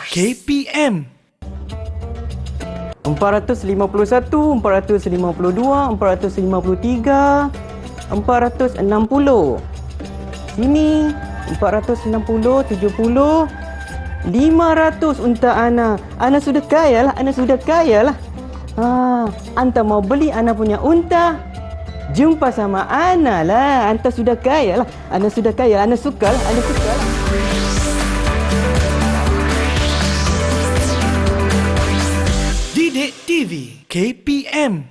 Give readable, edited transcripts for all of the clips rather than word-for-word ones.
KPM 451, 452, 453, 460. Sini 460, 70, 500 untuk Ana. Ana sudah kaya lah, Ana sudah kaya lah. Anta mau beli Ana punya unta? Jumpa sama Ana lah. Anta sudah kaya lah. Ana sudah kaya. Ana suka lah. Ana suka lah. Didik TV KPM.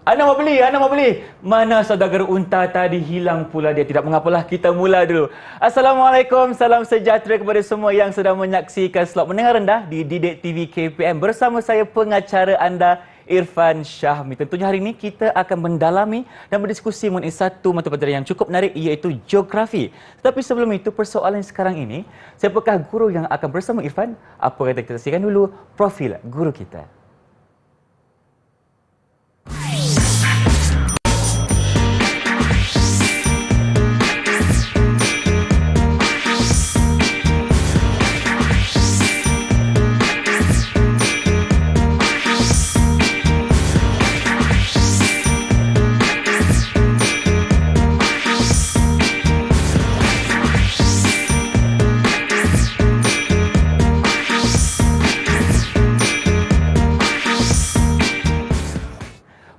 Ana mau beli. Mana saudagar unta tadi hilang pula dia. Tidak mengapalah, kita mula dulu. Assalamualaikum, salam sejahtera kepada semua yang sedang menyaksikan slot mendengar rendah di Didik TV KPM. Bersama saya pengacara anda, Irfan Syahmi. Tentunya hari ini kita akan mendalami dan berdiskusi mengenai satu mata pelajaran yang cukup menarik, iaitu geografi. Tetapi sebelum itu, persoalan sekarang ini, siapakah guru yang akan bersama Irfan? Apa kata kita saksikan dulu profil guru kita.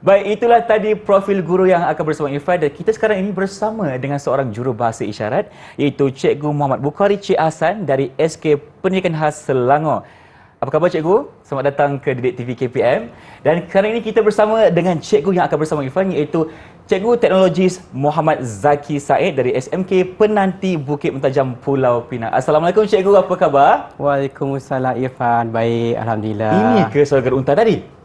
Baik, itulah tadi profil guru yang akan bersama Irfan, dan kita sekarang ini bersama dengan seorang jurubahasa isyarat, iaitu Cikgu Muhammad Bukhari Cik Hassan dari SK Pendidikan Khas Selangor. Apa khabar Cikgu? Selamat datang ke Didik TV KPM. Dan sekarang ini kita bersama dengan Cikgu yang akan bersama Irfan, iaitu Cikgu Teknologis Muhammad Zaki Said dari SMK Penanti Bukit Mentajam Pulau Pinang. Assalamualaikum Cikgu, apa khabar? Waalaikumsalam Irfan. Baik, alhamdulillah. Ini ke saudagar unta tadi?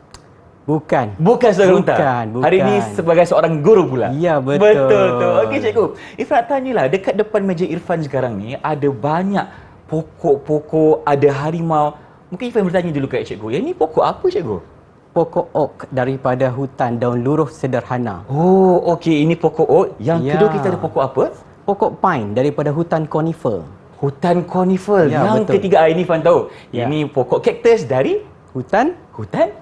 Bukan saudagar unta. Bukan. Hari ini sebagai seorang guru pula. Ya, betul. Betul. Okey Cikgu, Irfan nak tanyalah, dekat depan meja Irfan sekarang ni ada banyak pokok-pokok, ada harimau. Mungkin Irfan bertanya dulu kat Cikgu, yang ni pokok apa Cikgu? Pokok oak daripada hutan daun luruh sederhana. Oh, okey, ini pokok oak. Yang kedua kita ada pokok apa? Pokok pine daripada hutan conifer. Hutan conifer. Ya, Yang betul. ketiga, ini Irfan tahu. Ya. Ini pokok kaktus dari Hutan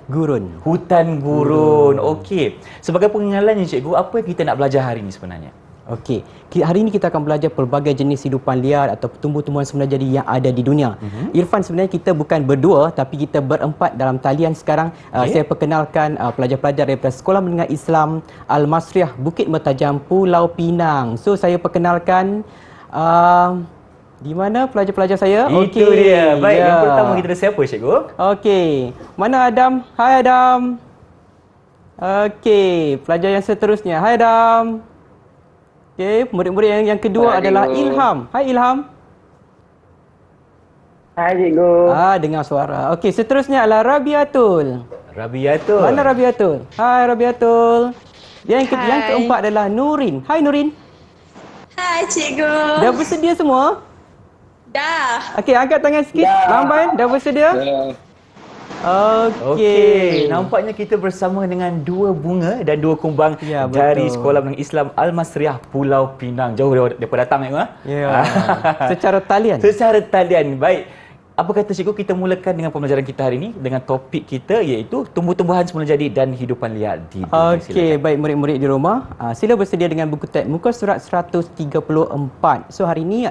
gurun. Hutan gurun. Okey. Sebagai pengenalannya Cikgu, apa yang kita nak belajar hari ini sebenarnya? Okey, hari ini kita akan belajar pelbagai jenis hidupan liar atau tumbuh-tumbuhan semula jadi yang ada di dunia. Irfan, sebenarnya kita bukan berdua tapi kita berempat dalam talian sekarang. Saya perkenalkan pelajar-pelajar daripada Sekolah Menengah Islam Al-Masriah Bukit Mentajam Pulau Pinang. So saya perkenalkan di mana pelajar-pelajar saya? Itu dia. Baik, yang pertama kita ada siapa Cikgu? Okey, mana Adam? Hai Adam. Okey, pelajar yang seterusnya. Hai Adam. Okey, murid-murid yang kedua adalah Ilham. Hai Ilham. Hai Cikgu. Dengar suara. Okey, seterusnya adalah Rabiatul. Rabiatul. Mana Rabiatul? Hai Rabiatul. Yang keempat adalah Nurin. Hai Nurin. Hai Cikgu. Dah bersedia semua? Dah. Okey, angkat tangan sikit. Lambai, dah bersedia? Okey, nampaknya kita bersama dengan dua bunga dan dua kumbang dari Sekolah Menengah Islam Al-Masriah Pulau Pinang. Jauh daripada datang Ya. Secara talian. Secara talian. Baik. Apa kata Cikgu, kita mulakan dengan pembelajaran kita hari ini dengan topik kita, iaitu tumbuh-tumbuhan semula jadi dan hidupan liar di dunia. Okey, baik murid-murid di rumah, sila bersedia dengan buku teks muka surat 134. So hari ini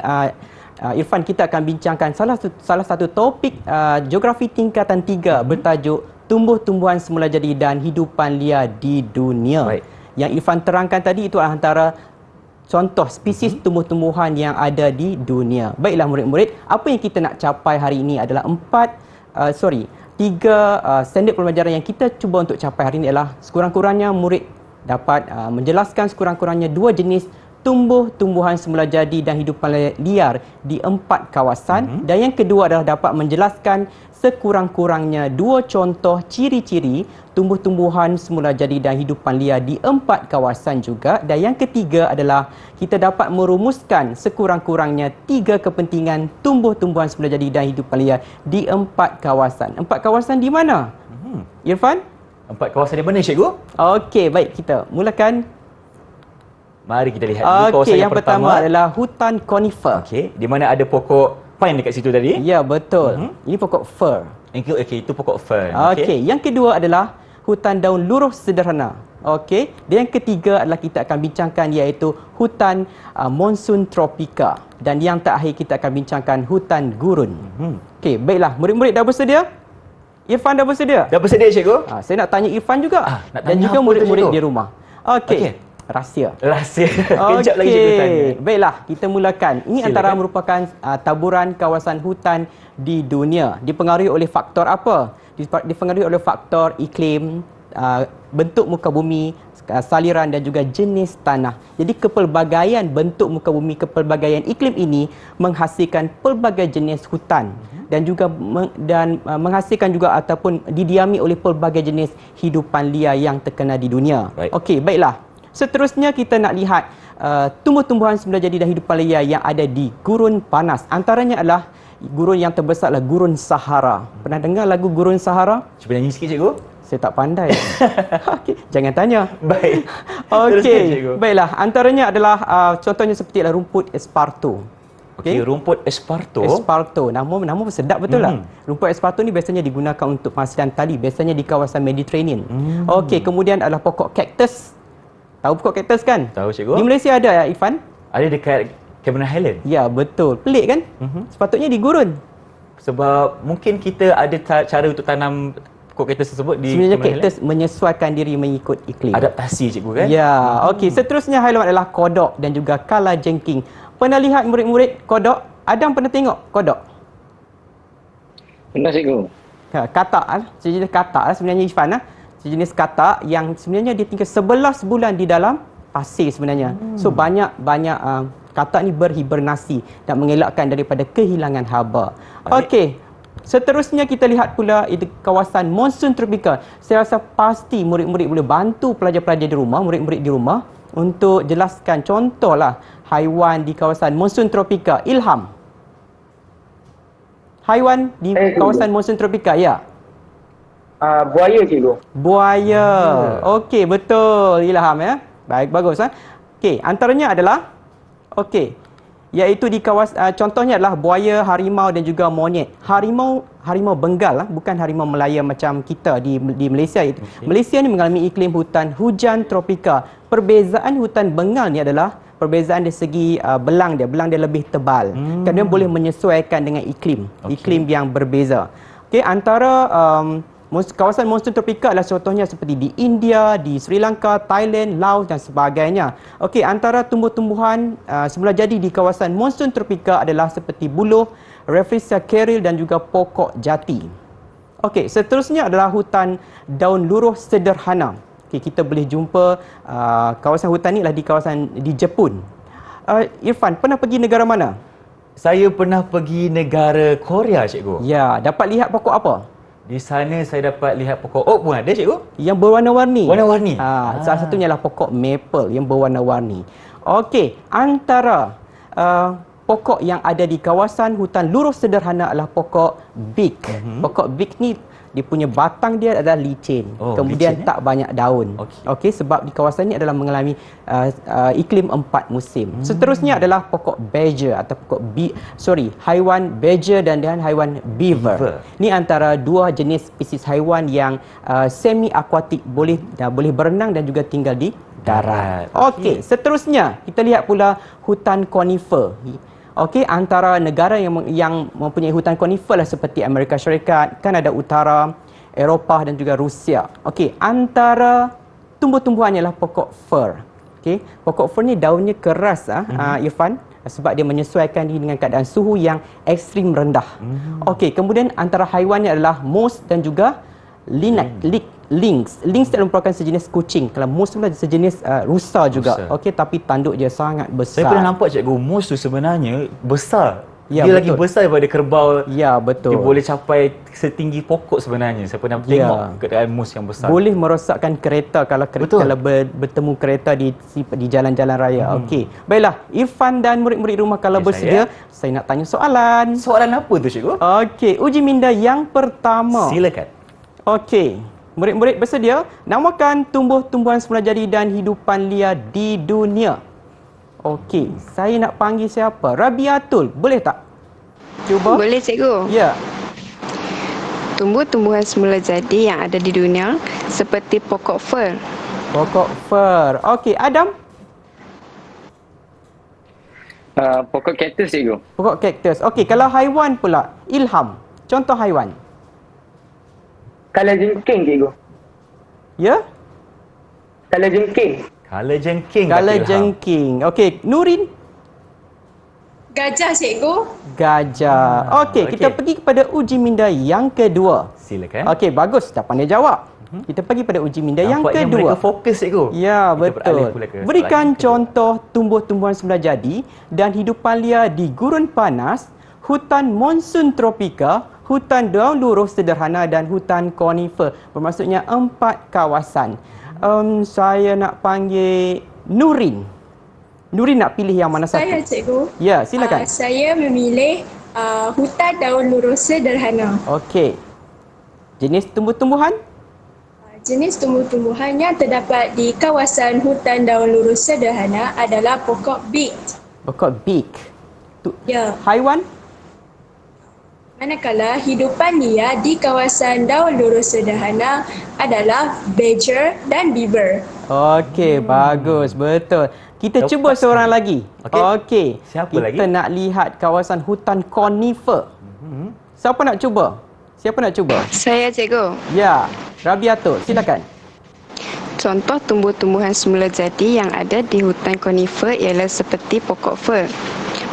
Irfan, kita akan bincangkan salah satu topik geografi tingkatan 3 bertajuk tumbuh-tumbuhan semula jadi dan hidupan liar di dunia. Baik. Yang Irfan terangkan tadi itu adalah antara contoh spesies tumbuh-tumbuhan yang ada di dunia. Baiklah murid-murid, apa yang kita nak capai hari ini adalah tiga standard pembelajaran yang kita cuba untuk capai hari ini adalah sekurang-kurangnya murid dapat menjelaskan sekurang-kurangnya dua jenis tumbuh-tumbuhan semula jadi dan hidupan liar di 4 kawasan. Dan yang kedua adalah dapat menjelaskan sekurang-kurangnya dua contoh ciri-ciri tumbuh-tumbuhan semula jadi dan hidupan liar di 4 kawasan juga. Dan yang ketiga adalah kita dapat merumuskan sekurang-kurangnya 3 kepentingan tumbuh-tumbuhan semula jadi dan hidupan liar di 4 kawasan. 4 kawasan di mana? Irfan? 4 kawasan di mana Cikgu? Okey, baik, kita mulakan. Mari kita lihat dulu kawasan yang pertama adalah hutan conifer. Okey, di mana ada pokok pine dekat situ tadi. Ya, betul. Ini pokok fir. Okey, itu pokok fern. Okey, yang kedua adalah hutan daun luruh sederhana. Okey, dan yang ketiga adalah kita akan bincangkan iaitu hutan monsun tropika, dan yang terakhir kita akan bincangkan hutan gurun. Okey, baiklah, murid-murid dah bersedia? Irfan dah bersedia? Dah bersedia, cikgu? Saya nak tanya Irfan juga nak dan tanya juga apa tu, murid-murid cikgu? di rumah. Okey. Okey. Rahsia. Rahsia. Kejap lagi cikgu tanya. Baiklah, kita mulakan. Ini Silakan. antara merupakan taburan kawasan hutan di dunia. Dipengaruhi oleh faktor apa? Dipengaruhi oleh faktor iklim, bentuk muka bumi, saliran dan juga jenis tanah. Jadi kepelbagaian bentuk muka bumi, kepelbagaian iklim ini menghasilkan pelbagai jenis hutan dan juga menghasilkan juga ataupun didiami oleh pelbagai jenis hidupan liar yang terkenal di dunia. Baik. Okey, baiklah. Seterusnya kita nak lihat tumbuh-tumbuhan semula jadi dan hidupan liar yang ada di gurun panas. Antaranya adalah gurun yang terbesar adalah gurun Sahara. Pernah dengar lagu Gurun Sahara? Cuba nyanyi sikit, cikgu. Saya tak pandai. Okey, jangan tanya. Baik. Teruskan, Okey, cikgu. baiklah. Antaranya adalah contohnya seperti adalah rumput esparto. Okey, rumput esparto. Esparto. Nama sedap betul lah. Rumput esparto ni biasanya digunakan untuk penghasilan tali, biasanya di kawasan Mediterranean. Okey, kemudian adalah pokok kaktus. Tahu pokok kaktus kan? Tahu, cikgu. Di Malaysia ada ya, Irfan? Ada dekat Cameron Highland. Ya, betul. Pelik kan? Sepatutnya di gurun. Sebab mungkin kita ada cara untuk tanam pokok kaktus tersebut di Sebenarnya Cameron kaktus menyesuaikan diri mengikut iklim. Highland. Adaptasi, cikgu kan? Ya, okey. Seterusnya haiwan adalah kodok dan juga kalajengking. Pernah lihat murid-murid kodok? Adam pernah tengok kodok? Pernah, cikgu. Katak, sejenis katak sebenarnya Irfan. Sejenis katak yang sebenarnya dia tinggal 11 bulan di dalam pasir sebenarnya. So banyak katak ni berhibernasi dan mengelakkan daripada kehilangan haba. Okey. Seterusnya kita lihat pula itu kawasan monsun tropika. Saya rasa pasti murid-murid boleh bantu pelajar-pelajar di rumah, murid-murid di rumah untuk jelaskan contohlah haiwan di kawasan monsun tropika. Ilham. Haiwan di kawasan monsun tropika, ya. Buaya, cikgu. Buaya. Okey, betul Ilham ya. Baik, bagus Okey, antaranya adalah iaitu di kawasan contohnya adalah buaya, harimau dan juga monyet. Harimau Bengal bukan harimau Melaya macam kita di Malaysia. Malaysia ni mengalami iklim hutan hujan tropika. Perbezaan hutan Bengal ni adalah perbezaan dari segi belang dia lebih tebal. Kerana boleh menyesuaikan dengan iklim yang berbeza. Okey, antara kawasan monsun tropika adalah contohnya seperti di India, di Sri Lanka, Thailand, Laos dan sebagainya. Okey, antara tumbuh-tumbuhan semula jadi di kawasan monsun tropika adalah seperti buluh, Rafflesia caril dan juga pokok jati. Okey, seterusnya adalah hutan daun luruh sederhana. Okey, kita boleh jumpa kawasan hutan ni adalah di kawasan di Jepun. Irfan, pernah pergi negara mana? Saya pernah pergi negara Korea, cikgu. Ya, dapat lihat pokok apa? Di sana saya dapat lihat pokok oak pun ada, cikgu. Yang berwarna-warni. Warna-warni. Salah satunya adalah pokok maple yang berwarna-warni. Okey, antara pokok yang ada di kawasan hutan luruh sederhana adalah pokok big. Pokok big ni dia punya batang dia adalah licin. Kemudian licin, tak banyak daun. Okey, sebab di kawasan ini adalah mengalami iklim 4 musim. Seterusnya adalah pokok badger atau pokok haiwan badger dan haiwan beaver. Ni antara dua jenis spesies haiwan yang semi akuatik, boleh berenang dan juga tinggal di darat. Okey, seterusnya kita lihat pula hutan conifer. Okey, antara negara yang mempunyai hutan conifer lah seperti Amerika Syarikat, Kanada Utara, Eropah dan juga Rusia. Okey, antara tumbuh-tumbuhannya adalah pokok fir. Okey, pokok fir ni daunnya keras Irfan, sebab dia menyesuaikan diri dengan keadaan suhu yang ekstrim rendah. Okey, kemudian antara haiwannya adalah moose dan juga lynx. Lynx adalah merupakan sejenis kucing. Kalau moose adalah sejenis rusa juga. Okey, tapi tanduk dia sangat besar. Saya pernah nampak, cikgu, moose tu sebenarnya besar. Ya, dia betul. lagi besar daripada kerbau. Ya, betul. Dia boleh capai setinggi pokok sebenarnya. Saya pernah tengok keadaan moose yang besar. Boleh merosakkan kereta kalau bertemu kereta di jalan-jalan raya. Okey. Baiklah, Irfan dan murid-murid rumah kalau bersedia, saya nak tanya soalan. Soalan apa tu, cikgu? Okey, uji minda yang pertama. Silakan. Okey. Murid-murid bersedia? Namakan tumbuh-tumbuhan semula jadi dan hidupan liar di dunia. Okey, saya nak panggil siapa? Rabiatul, boleh tak? Cuba. Boleh cikgu. Ya. Tumbuh-tumbuhan semula jadi yang ada di dunia seperti pokok fir. Pokok fir. Okey, Adam. Pokok kaktus cikgu. Pokok kaktus. Okey, kalau haiwan pula, Ilham. Contoh haiwan. Kalajengking cikgu. Ya? Kalajengking. Kalajengking. Kalajengking. Okey, Nurin. Gajah, cikgu. Gajah. Okey, kita pergi kepada uji minda yang kedua. Silakan. Okey, bagus. Dah pandai jawab. Kita pergi pada uji minda yang Nampaknya kedua. mereka fokus cikgu. Ya, Kita beralih betul. pula ke Berikan soalan kedua. contoh tumbuh-tumbuhan semula jadi dan hidupan liar di gurun panas, hutan monsun tropika, hutan daun luruh sederhana dan hutan konifer. Bermaksudnya 4 kawasan. Saya nak panggil Nurin. Nurin nak pilih yang mana Saya, satu? cikgu. Ya, silakan. Saya memilih hutan daun luruh sederhana. Okey. Jenis tumbuh-tumbuhan? Jenis tumbuh-tumbuhan yang terdapat di kawasan hutan daun luruh sederhana adalah pokok bit. Pokok big. Ya. Haiwan? Manakala hidupan liar di kawasan daun luruh sederhana adalah badger dan beaver. Okey, bagus. Betul. Kita cuba seorang lagi. Okey. Okey. Siapa Kita lagi? nak lihat kawasan hutan konifer. Siapa nak cuba? Siapa nak cuba? Saya cikgu. Ya, Rabiatul, silakan. Contoh tumbuh-tumbuhan semula jadi yang ada di hutan konifer ialah seperti pokok fir.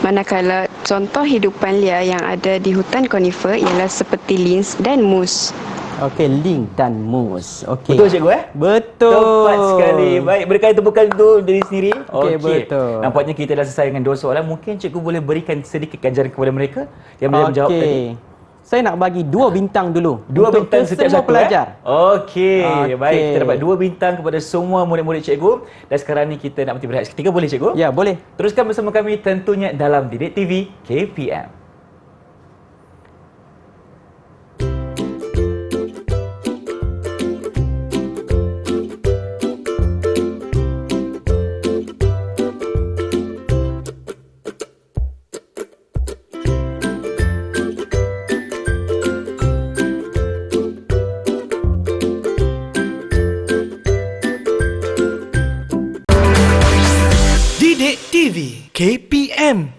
Manakala contoh hidupan liar yang ada di hutan konifer ialah seperti lins dan mus. Okey, link dan mus. Okey. Betul cikgu Betul. Tepat sekali. Baik, berikan tepukan tu diri sendiri. Okey, betul. Nampaknya kita dah selesai dengan 2 soalan. Mungkin cikgu boleh berikan sedikit ganjaran kepada mereka yang boleh menjawab tadi. Okey. Saya nak bagi 2 bintang dulu. 2 untuk bintang setiap semua satu pelajar. Okey, Okey. baik. Kita dapat 2 bintang kepada semua murid-murid cikgu. Dan sekarang ni kita nak berhenti berehat seketika, boleh cikgu? Ya, boleh. Teruskan bersama kami tentunya dalam Didik TV KPM. Didik TV KPM.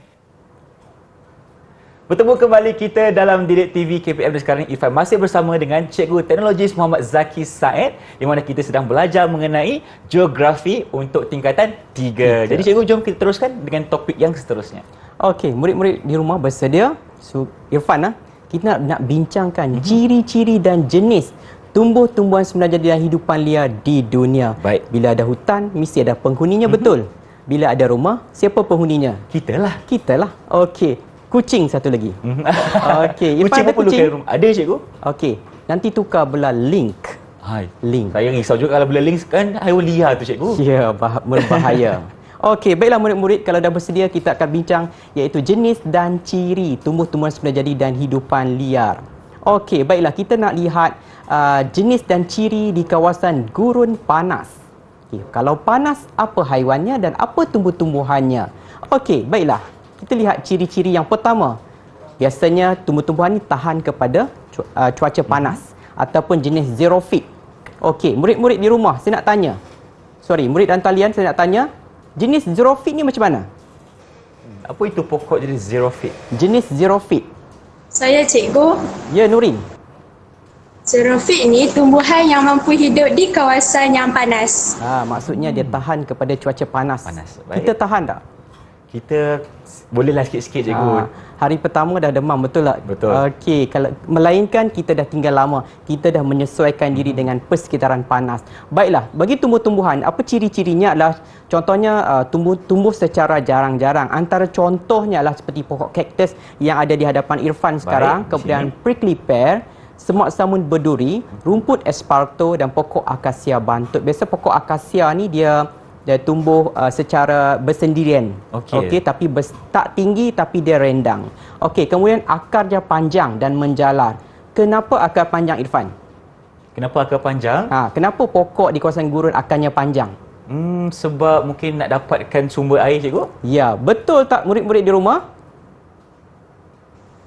Bertemu kembali kita dalam Didik TV KPM dan sekarang ni Irfan masih bersama dengan Cikgu Teknologis Muhammad Zaki Said di mana kita sedang belajar mengenai geografi untuk tingkatan 3. Jadi cikgu, jom kita teruskan dengan topik yang seterusnya. Okey, murid-murid di rumah bersedia? Irfan, kita nak bincangkan ciri-ciri dan jenis tumbuh-tumbuhan semula jadi dan hidupan liar di dunia. Baik. Bila ada hutan, mesti ada penghuninya, betul? Bila ada rumah, siapa penghuninya? Kita lah. Kita lah. Okey. Kucing satu lagi. Okey. Irfan Kucing ada pun perlu kucing? ke rumah. Ada cikgu? Okey. Nanti tukar belah link. Hai. Link. Saya risau juga kalau bila links kan haiwan liar tu cikgu. Ya, berbahaya. Okey, baiklah murid-murid, kalau dah bersedia kita akan bincang iaitu jenis dan ciri tumbuh-tumbuhan semula jadi dan hidupan liar. Okey, baiklah kita nak lihat jenis dan ciri di kawasan gurun panas. Okey, kalau panas apa haiwannya dan apa tumbuh-tumbuhannya? Okey, baiklah. Kita lihat ciri-ciri yang pertama. Biasanya tumbuh-tumbuhan ini tahan kepada cuaca panas ataupun jenis xerophyte. Okey, murid-murid di rumah saya nak tanya. Sorry, murid dan talian saya nak tanya, jenis xerophyte ni macam mana? Apa itu pokok jenis xerophyte? Jenis xerophyte. Saya, cikgu. Ya, Nurin. Xerophyte ni tumbuhan yang mampu hidup di kawasan yang panas. Maksudnya dia tahan kepada cuaca panas. Panas, baik. Kita tahan tak? Kita bolehlah sikit-sikit cikgu. Hari pertama dah demam, betul tak? Betul. Okey, kalau melainkan kita dah tinggal lama, kita dah menyesuaikan diri dengan persekitaran panas. Baiklah, bagi tumbuh-tumbuhan, apa ciri-cirinya adalah contohnya tumbuh secara jarang-jarang. Antara contohnya adalah seperti pokok kaktus yang ada di hadapan Irfan sekarang, Baik, kemudian prickly pear, semak samun berduri, rumput esparto dan pokok akasia bantut. Biasa pokok akasia ni dia tumbuh secara bersendirian. Okey, tapi tak tinggi tapi dia rendang. Okey, kemudian akarnya panjang dan menjalar. Kenapa akar panjang, Irfan? Kenapa akar panjang? Kenapa pokok di kawasan gurun akarnya panjang? Sebab mungkin nak dapatkan sumber air cikgu. Ya, betul tak murid-murid di rumah?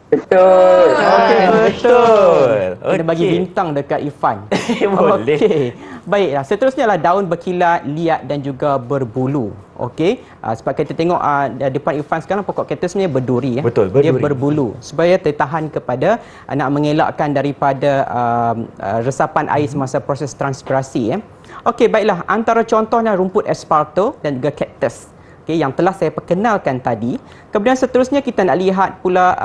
Betul. Okey, betul. Kita bagi Okey. bintang dekat Irfan. Boleh. Okey. Baiklah, seterusnya adalah daun berkilat, liat dan juga berbulu. Okey. Sebab kita tengok depan Irfan sekarang pokok kaktus sebenarnya berduri ya. Betul, Dia berduri. berbulu supaya tertahan kepada nak mengelakkan daripada resapan air semasa proses transpirasi ya. Okey, baiklah. Antara contohnya rumput esparto dan juga kaktus. Okey, yang telah saya perkenalkan tadi. Kemudian seterusnya kita nak lihat pula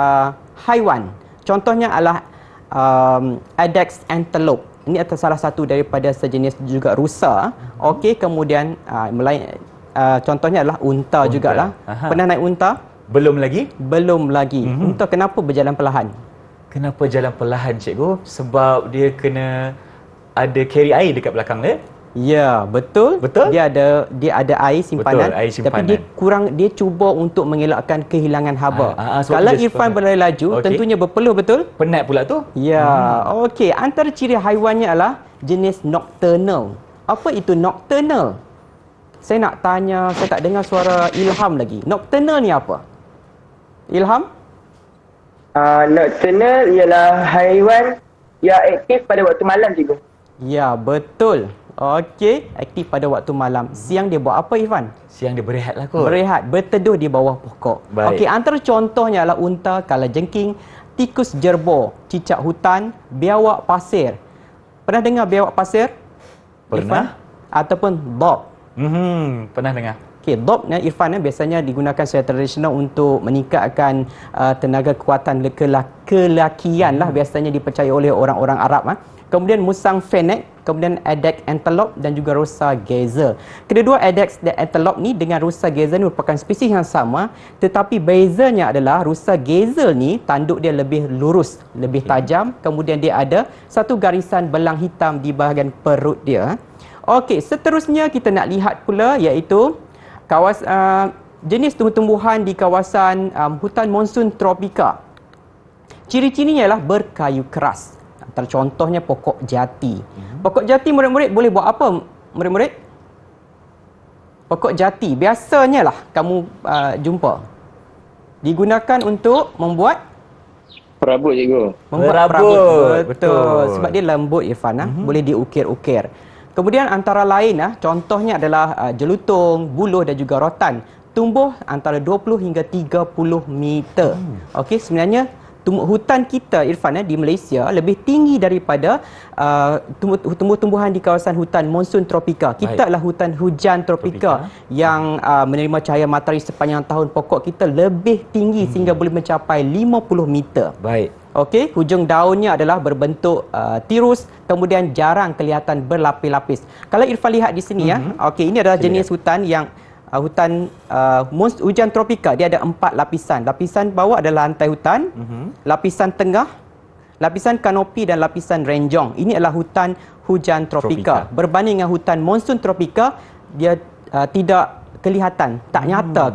haiwan. Contohnya adalah Adex antelope. Ini adalah salah satu daripada sejenis juga rusa. Okey, kemudian contohnya adalah unta jugalah. Aha. Pernah naik unta? Belum lagi? Belum lagi. Unta kenapa berjalan perlahan? Kenapa jalan perlahan, cikgu? Sebab dia kena ada carry air dekat belakang dia. Ya, betul. Betul? Dia ada air simpanan. Betul, air Tapi simpanan. dia cuba untuk mengelakkan kehilangan haba. Sebab Kalau dia Irfan sepakat. berlari laju, Okey. tentunya berpeluh betul? Penat pula tu. Ya, okey. Antara ciri haiwannya adalah jenis nocturnal. Apa itu nocturnal? Saya nak tanya, saya tak dengar suara Ilham lagi. Nocturnal ni apa? Ilham? Nocturnal ialah haiwan yang aktif pada waktu malam, cikgu. Ya, betul. Okey, aktif pada waktu malam. Siang dia buat apa, Irfan? Siang dia berehat lah kot. Berehat, berteduh di bawah pokok. Baik. Okey, antara contohnya adalah unta, kalajengking, tikus jerboa, cicak hutan, biawak pasir. Pernah dengar biawak pasir? Pernah. Irfan? Ataupun bob. Pernah dengar. Okey, dob ni Irfan biasanya digunakan secara tradisional untuk meningkatkan tenaga kekuatan kelakian lah, biasanya dipercaya oleh orang-orang Arab. Kemudian musang fennec, kemudian Adex antelope dan juga rusa gazel. Kedua Adex dan antelope ni dengan rusa gazel ni merupakan spesies yang sama, tetapi bezanya adalah rusa gazel ni tanduk dia lebih lurus, lebih tajam, kemudian dia ada satu garisan belang hitam di bahagian perut dia. Okey, seterusnya kita nak lihat pula iaitu jenis tumbuh-tumbuhan di kawasan hutan monsun tropika. Ciri-cirinya ialah berkayu keras. Antara contohnya pokok jati. Pokok jati murid-murid boleh buat apa murid-murid? Pokok jati biasanya lah kamu jumpa. Digunakan untuk membuat Perabot, cikgu. Perabot. Betul. Betul. Sebab dia lembut Irfan boleh diukir-ukir. Kemudian antara lain contohnya adalah jelutung, buluh dan juga rotan. Tumbuh antara 20 hingga 30 meter. Okey, sebenarnya hutan kita Irfan di Malaysia lebih tinggi daripada tumbuh-tumbuhan di kawasan hutan monsun tropika. Kita adalah hutan hujan tropika yang menerima cahaya matahari sepanjang tahun. Pokok kita lebih tinggi sehingga boleh mencapai 50 meter. Baik. Okey, hujung daunnya adalah berbentuk tirus, kemudian jarang kelihatan berlapis-lapis. Kalau Irfan lihat di sini okey, ini adalah jenis hutan yang hutan hujan tropika. Dia ada 4 lapisan. Lapisan bawah adalah lantai hutan, lapisan tengah, lapisan kanopi dan lapisan renjong. Ini adalah hutan hujan tropika. Berbanding dengan hutan monsun tropika, dia tidak kelihatan, tak nyata,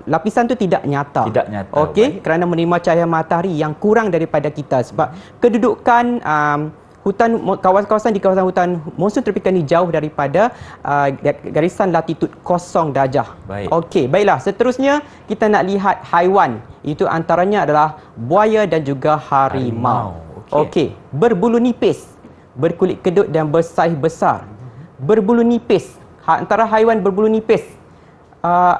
lapisan tu tidak nyata. Tidak nyata. Okey, kerana menerima cahaya matahari yang kurang daripada kita sebab kedudukan hutan kawasan di kawasan hutan monsun tropika ni jauh daripada garisan latitud 0 darjah. Baik. Okey, baiklah. Seterusnya kita nak lihat haiwan. Itu antaranya adalah buaya dan juga harimau. Okey, berbulu nipis, berkulit kedut dan bersaiz besar. Berbulu nipis. Antara haiwan berbulu nipis.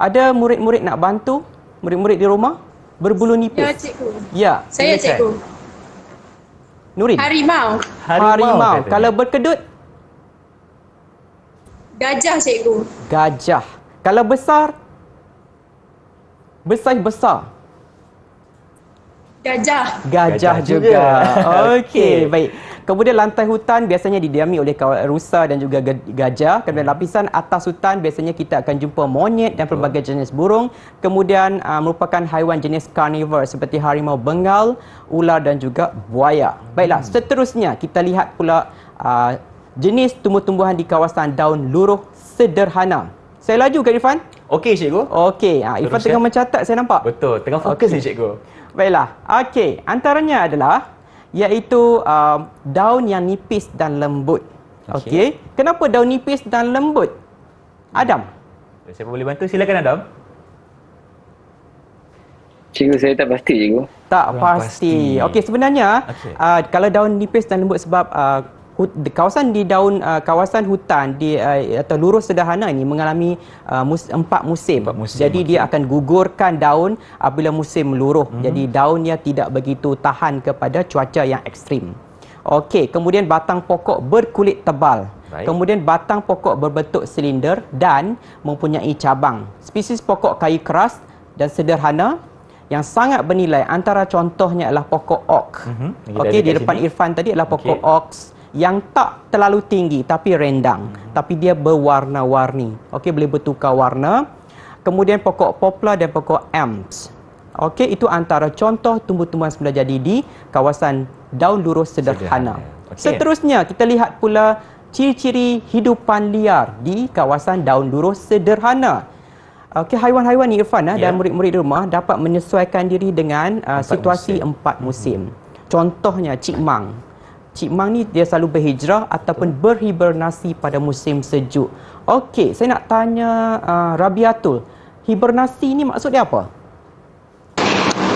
Ada murid-murid nak bantu? Murid-murid di rumah? Berbulu nipis. Ya, cikgu. Ya. Saya silakan. cikgu. Nurin. Harimau. Harimau. katanya. Kalau berkedut? Gajah, cikgu. Gajah. Kalau besar? Bersaiz besar. Gajah. Gajah juga. juga. Okey, baik. Kemudian lantai hutan biasanya didiami oleh rusa dan juga gajah. Kemudian lapisan atas hutan biasanya kita akan jumpa monyet dan pelbagai jenis burung. Kemudian merupakan haiwan jenis carnivore seperti harimau bengal, ular dan juga buaya. Baiklah, seterusnya kita lihat pula jenis tumbuh-tumbuhan di kawasan daun luruh sederhana. Saya laju ke Irfan? Okey, cikgu. Okey, Irfan Terus, tengah mencatat saya nampak. Betul. Tengah fokus ni, cikgu. Baiklah. Okey, antaranya adalah iaitu daun yang nipis dan lembut. Okey. Kenapa daun nipis dan lembut? Adam. Siapa boleh bantu? Silakan, Adam. Cikgu saya tak pasti cikgu. Tak Kurang pasti. pasti. Okey, sebenarnya Okey. kalau daun nipis dan lembut sebab kawasan di kawasan hutan atau lurus sederhana ini mengalami 4 musim. 4 musim, Jadi dia akan gugurkan daun apabila musim luruh. Jadi daunnya tidak begitu tahan kepada cuaca yang ekstrim. Okey, kemudian batang pokok berkulit tebal. Baik. Kemudian batang pokok berbentuk silinder dan mempunyai cabang. Spesies pokok kayu keras dan sederhana yang sangat bernilai, antara contohnya adalah pokok oak. Ini Okey, di dekat depan sini. Irfan tadi adalah pokok Okey. oak yang tak terlalu tinggi tapi rendang, tapi dia berwarna-warni. Okey, boleh bertukar warna. Kemudian pokok poplar dan pokok elms. Okey, itu antara contoh tumbuh-tumbuhan semula jadi di kawasan daun lurus sederhana. Okey. Seterusnya kita lihat pula ciri-ciri hidupan liar di kawasan daun lurus sederhana. Okey, haiwan-haiwan ni Irfan dan murid-murid di rumah dapat menyesuaikan diri dengan situasi 4 musim. Contohnya cikmang. Cikmang ni dia selalu berhijrah ataupun berhibernasi pada musim sejuk. Okey, saya nak tanya Rabiatul. Hibernasi ni maksud dia apa?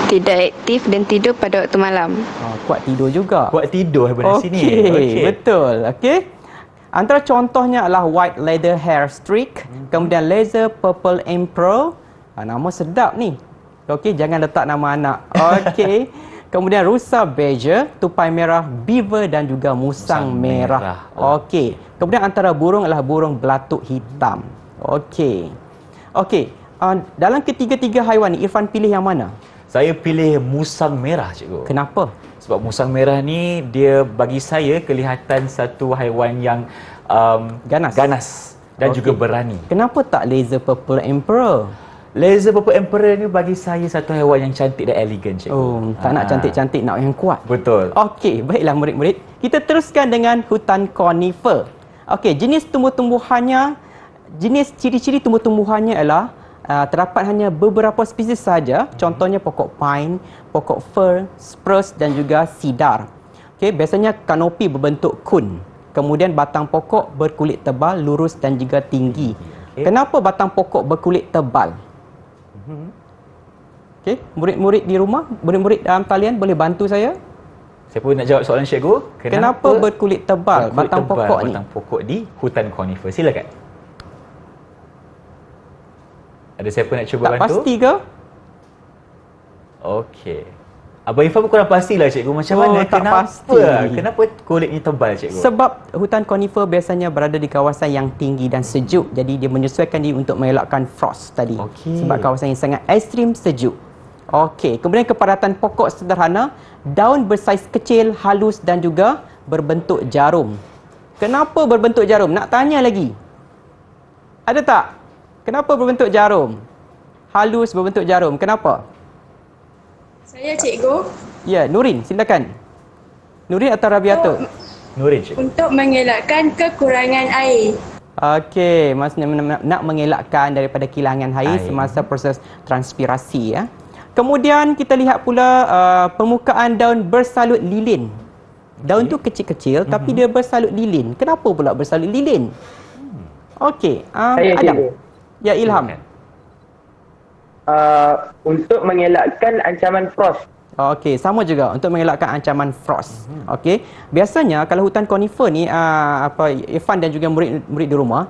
Tidak aktif dan tidur pada waktu malam. Kuat tidur juga. Kuat tidur hibernasi ni. Okey, betul. Okey. Antara contohnya adalah white leather hair streak, kemudian laser purple emperor. Nama sedap ni. Okey, jangan letak nama anak. Okey. Kemudian rusa beige, tupai merah, beaver dan juga musang merah. Okey. Kemudian antara burung adalah burung belatuk hitam. Okey. Okey. Dalam ketiga-tiga haiwan ni Irfan pilih yang mana? Saya pilih musang merah, cikgu. Kenapa? Sebab musang merah ni dia bagi saya kelihatan satu haiwan yang ganas dan juga berani. Kenapa tak laser purple emperor? Laser purple emperor ni bagi saya satu haiwan yang cantik dan elegan, cikgu. Oh, tak nak cantik-cantik, nak yang kuat. Betul. Okey, baiklah murid-murid. Kita teruskan dengan hutan conifer. Okey, jenis tumbuh-tumbuhannya, jenis ciri-ciri tumbuh-tumbuhannya ialah terdapat hanya beberapa spesies sahaja. Contohnya pokok pine, pokok fir, spruce dan juga cedar. Okey, biasanya kanopi berbentuk kun. Kemudian batang pokok berkulit tebal, lurus dan juga tinggi. Kenapa batang pokok berkulit tebal? Okey, murid-murid di rumah, murid-murid dalam talian boleh bantu saya? Saya pun nak jawab soalan cikgu. Kenapa berkulit tebal batang pokok ni? Batang pokok di hutan conifer. Silakan. Ada siapa nak cuba Tak bantu? pasti ke? Okey. Abang Irfan pun kurang pastilah cikgu. Macam mana? tak Kenapa? pasti. Kenapa kulit ni tebal, cikgu? Sebab hutan conifer biasanya berada di kawasan yang tinggi dan sejuk. Jadi dia menyesuaikan diri untuk mengelakkan frost tadi. Okey. Sebab kawasan yang sangat ekstrim sejuk. Okey, kemudian kepadatan pokok sederhana, daun bersaiz kecil, halus dan juga berbentuk jarum. Kenapa berbentuk jarum? Nak tanya lagi. Ada tak? Kenapa berbentuk jarum? Halus berbentuk jarum. Kenapa? Saya cikgu, Ya, Nurin, silakan. Nurin atau Rabiatul? Nurin, cikgu. untuk mengelakkan kekurangan air. Okey, maksudnya nak mengelakkan daripada kehilangan air Air. semasa proses transpirasi ya. Kemudian kita lihat pula permukaan daun bersalut lilin. Daun tu kecil-kecil tapi dia bersalut lilin. Kenapa pula bersalut lilin? Okey, Saya Adam. cikgu. Ya, Ilham. Untuk mengelakkan ancaman frost. Okey, sama juga untuk mengelakkan ancaman frost. Okey. Biasanya kalau hutan conifer ni Irfan dan juga murid-murid di rumah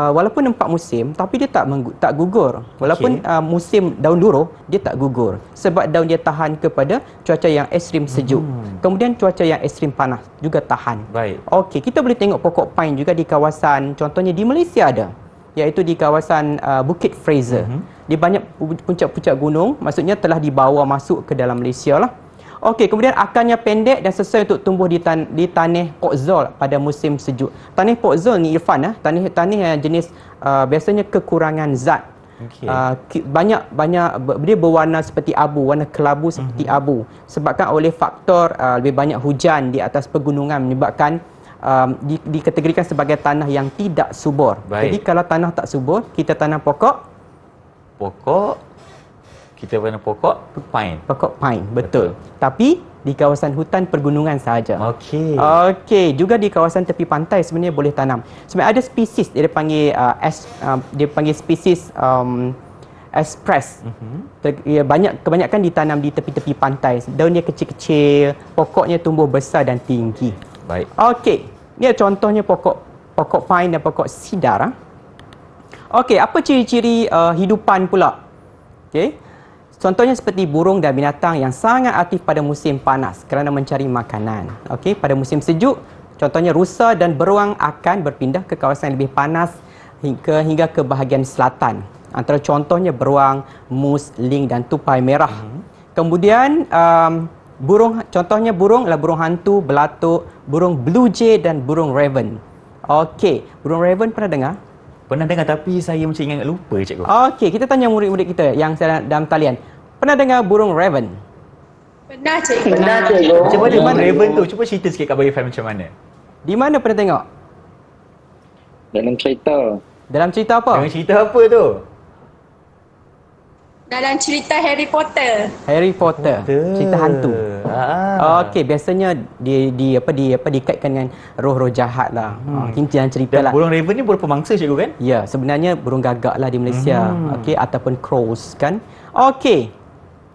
walaupun 4 musim tapi dia tak gugur. Walaupun musim daun luruh dia tak gugur sebab daun dia tahan kepada cuaca yang ekstrim sejuk. Kemudian cuaca yang ekstrim panas juga tahan. Baik. Okey, kita boleh tengok pokok pine juga di kawasan, contohnya di Malaysia ada, iaitu di kawasan Bukit Fraser. Di banyak puncak-puncak gunung, maksudnya telah dibawa masuk ke dalam Malaysia lah. Okey, kemudian akarnya pendek dan sesuai untuk tumbuh di tanah podzol pada musim sejuk. Tanah podzol ni Irfan, tanah yang jenis biasanya kekurangan zat. Banyak dia berwarna seperti abu, warna kelabu seperti abu. Sebabkan oleh faktor lebih banyak hujan di atas pegunungan menyebabkan dikategorikan sebagai tanah yang tidak subur. Baik. Jadi kalau tanah tak subur, kita tanam pokok pine. Pokok pine, betul. Tapi di kawasan hutan pergunungan sahaja. Okey. Okey, juga di kawasan tepi pantai sebenarnya boleh tanam. Sebenarnya ada spesies dia panggil dia panggil spesies express. Kebanyakan ditanam di tepi-tepi pantai. Daun dia kecil-kecil, pokoknya tumbuh besar dan tinggi. Baik. Okey, ni contohnya pokok pine dan pokok sidar. Okey, apa ciri-ciri hidupan pula? Okey. Contohnya seperti burung dan binatang yang sangat aktif pada musim panas kerana mencari makanan. Okey, pada musim sejuk, contohnya rusa dan beruang akan berpindah ke kawasan yang lebih panas hingga ke bahagian selatan. Antara contohnya beruang, musling dan tupai merah. Kemudian contohnya burung adalah burung hantu, belatuk, burung blue jay dan burung raven. Okey, burung raven pernah dengar? Pernah dengar tapi saya macam ingat lupa cikgu. Okey, kita tanya murid-murid kita yang dalam talian. Pernah dengar burung raven? Pernah cikgu. Pernah cikgu. Macam mana burung raven tu? Cuba cerita sikit kat Abang Irfan macam mana. Di mana pernah tengok? Dalam cerita. Dalam cerita apa? Jangan cerita apa tu? Dalam cerita Harry Potter. Harry Potter. Cerita hantu. Okey, biasanya dikaitkan dengan roh-roh jahat lah. Ini jangan cerita Dan lah. burung raven ni berapa mangsa cikgu kan? Ya, sebenarnya burung gagak lah di Malaysia. Okey, ataupun crows kan. Okey.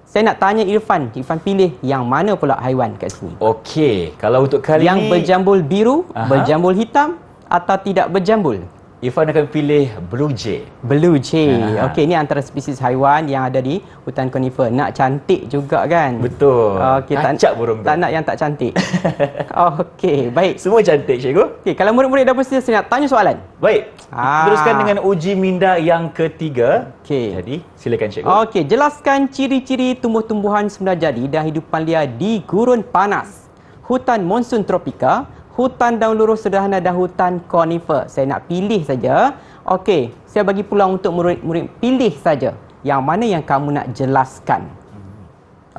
Saya nak tanya Irfan. Irfan pilih yang mana pula haiwan kat sini? Okey, kalau untuk kali Yang ni berjambul biru, Aha. berjambul hitam atau tidak berjambul? Irfan akan pilih blue jay. Blue jay. Ha. Okey, ini antara spesies haiwan yang ada di hutan konifer. Nak cantik juga kan? Betul. Okey, Acak burung tu. tak nak yang tak cantik. Okey, baik. Semua cantik cikgu. Okey, kalau murid-murid dah bersedia, saya nak tanya soalan. Baik. Ah. Teruskan dengan uji minda yang ketiga. Okey. Jadi, silakan cikgu. Okey, jelaskan ciri-ciri tumbuh-tumbuhan semula jadi dan hidupan liar di gurun panas, hutan monsun tropika, hutan daun luruh sederhana dan hutan konifer. Saya nak pilih saja. Okey, saya bagi peluang untuk murid-murid pilih saja yang mana yang kamu nak jelaskan.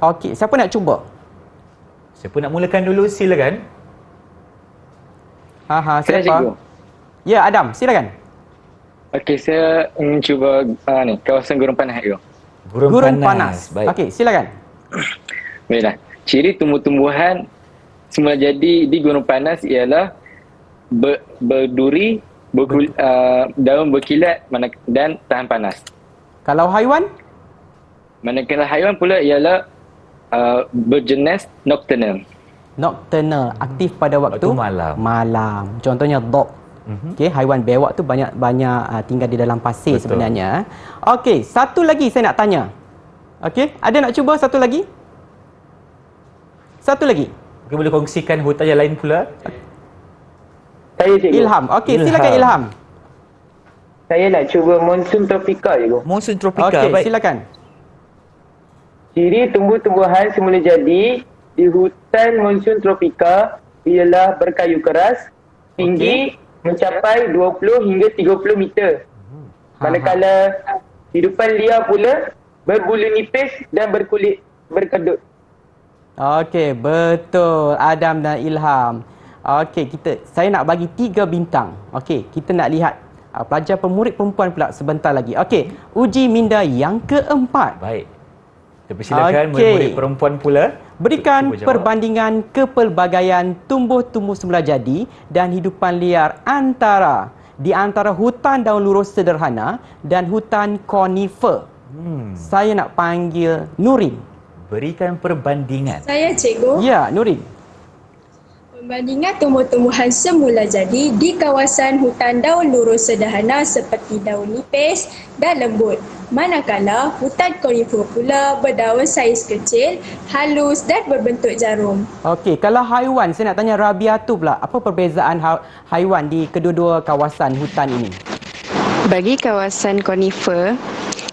Okey, siapa nak cuba? Siapa nak mulakan dulu, silakan. Saya Saya siapa? cikgu. Ya, Adam, silakan. Okey, saya ingin cuba kawasan gurun panas cikgu. Gurun panas. Baik. Okey, silakan. Baiklah. Ciri tumbuh-tumbuhan semula jadi di gurun panas ialah berduri, daun berkilat dan tahan panas. Kalau haiwan? Manakala haiwan pula ialah berjenis nocturnal. Nocturnal, aktif pada waktu malam. malam. Contohnya dog. Okey, haiwan bewak tu banyak tinggal di dalam pasir. Betul. Sebenarnya. Okey, satu lagi saya nak tanya. Okey, ada nak cuba satu lagi? Satu lagi. Mungkin boleh kongsikan hutan yang lain pula. Saya cikgu. Ilham. Okey, silakan Ilham. Saya nak cuba monsun tropika cikgu. Monsun tropika. Okey, Baik. silakan. Ciri tumbuh-tumbuhan semula jadi di hutan monsun tropika ialah berkayu keras, tinggi mencapai 20 hingga 30 meter. Manakala hidupan liar pula berbulu nipis dan berkulit berkedut. Okey, betul. Adam dan Ilham. Okey, saya nak bagi 3 bintang. Okey, kita nak lihat pelajar pemurid perempuan pula sebentar lagi. Okey, uji minda yang keempat. Baik. Kita persilakan Okey. murid-murid perempuan pula. Berikan Cuba jawab. perbandingan kepelbagaian tumbuh-tumbuh semula jadi dan hidupan liar di antara hutan daun luruh sederhana dan hutan konifer. Saya nak panggil Nurin. Berikan perbandingan. Saya cikgu. Ya, Nurin. Perbandingan tumbuh-tumbuhan semula jadi di kawasan hutan daun luruh sederhana seperti daun nipis dan lembut. Manakala hutan konifer pula berdaun saiz kecil, halus dan berbentuk jarum. Okey, kalau haiwan, saya nak tanya Rabiatu pula. Apa perbezaan haiwan di kedua-dua kawasan hutan ini? Bagi kawasan konifer,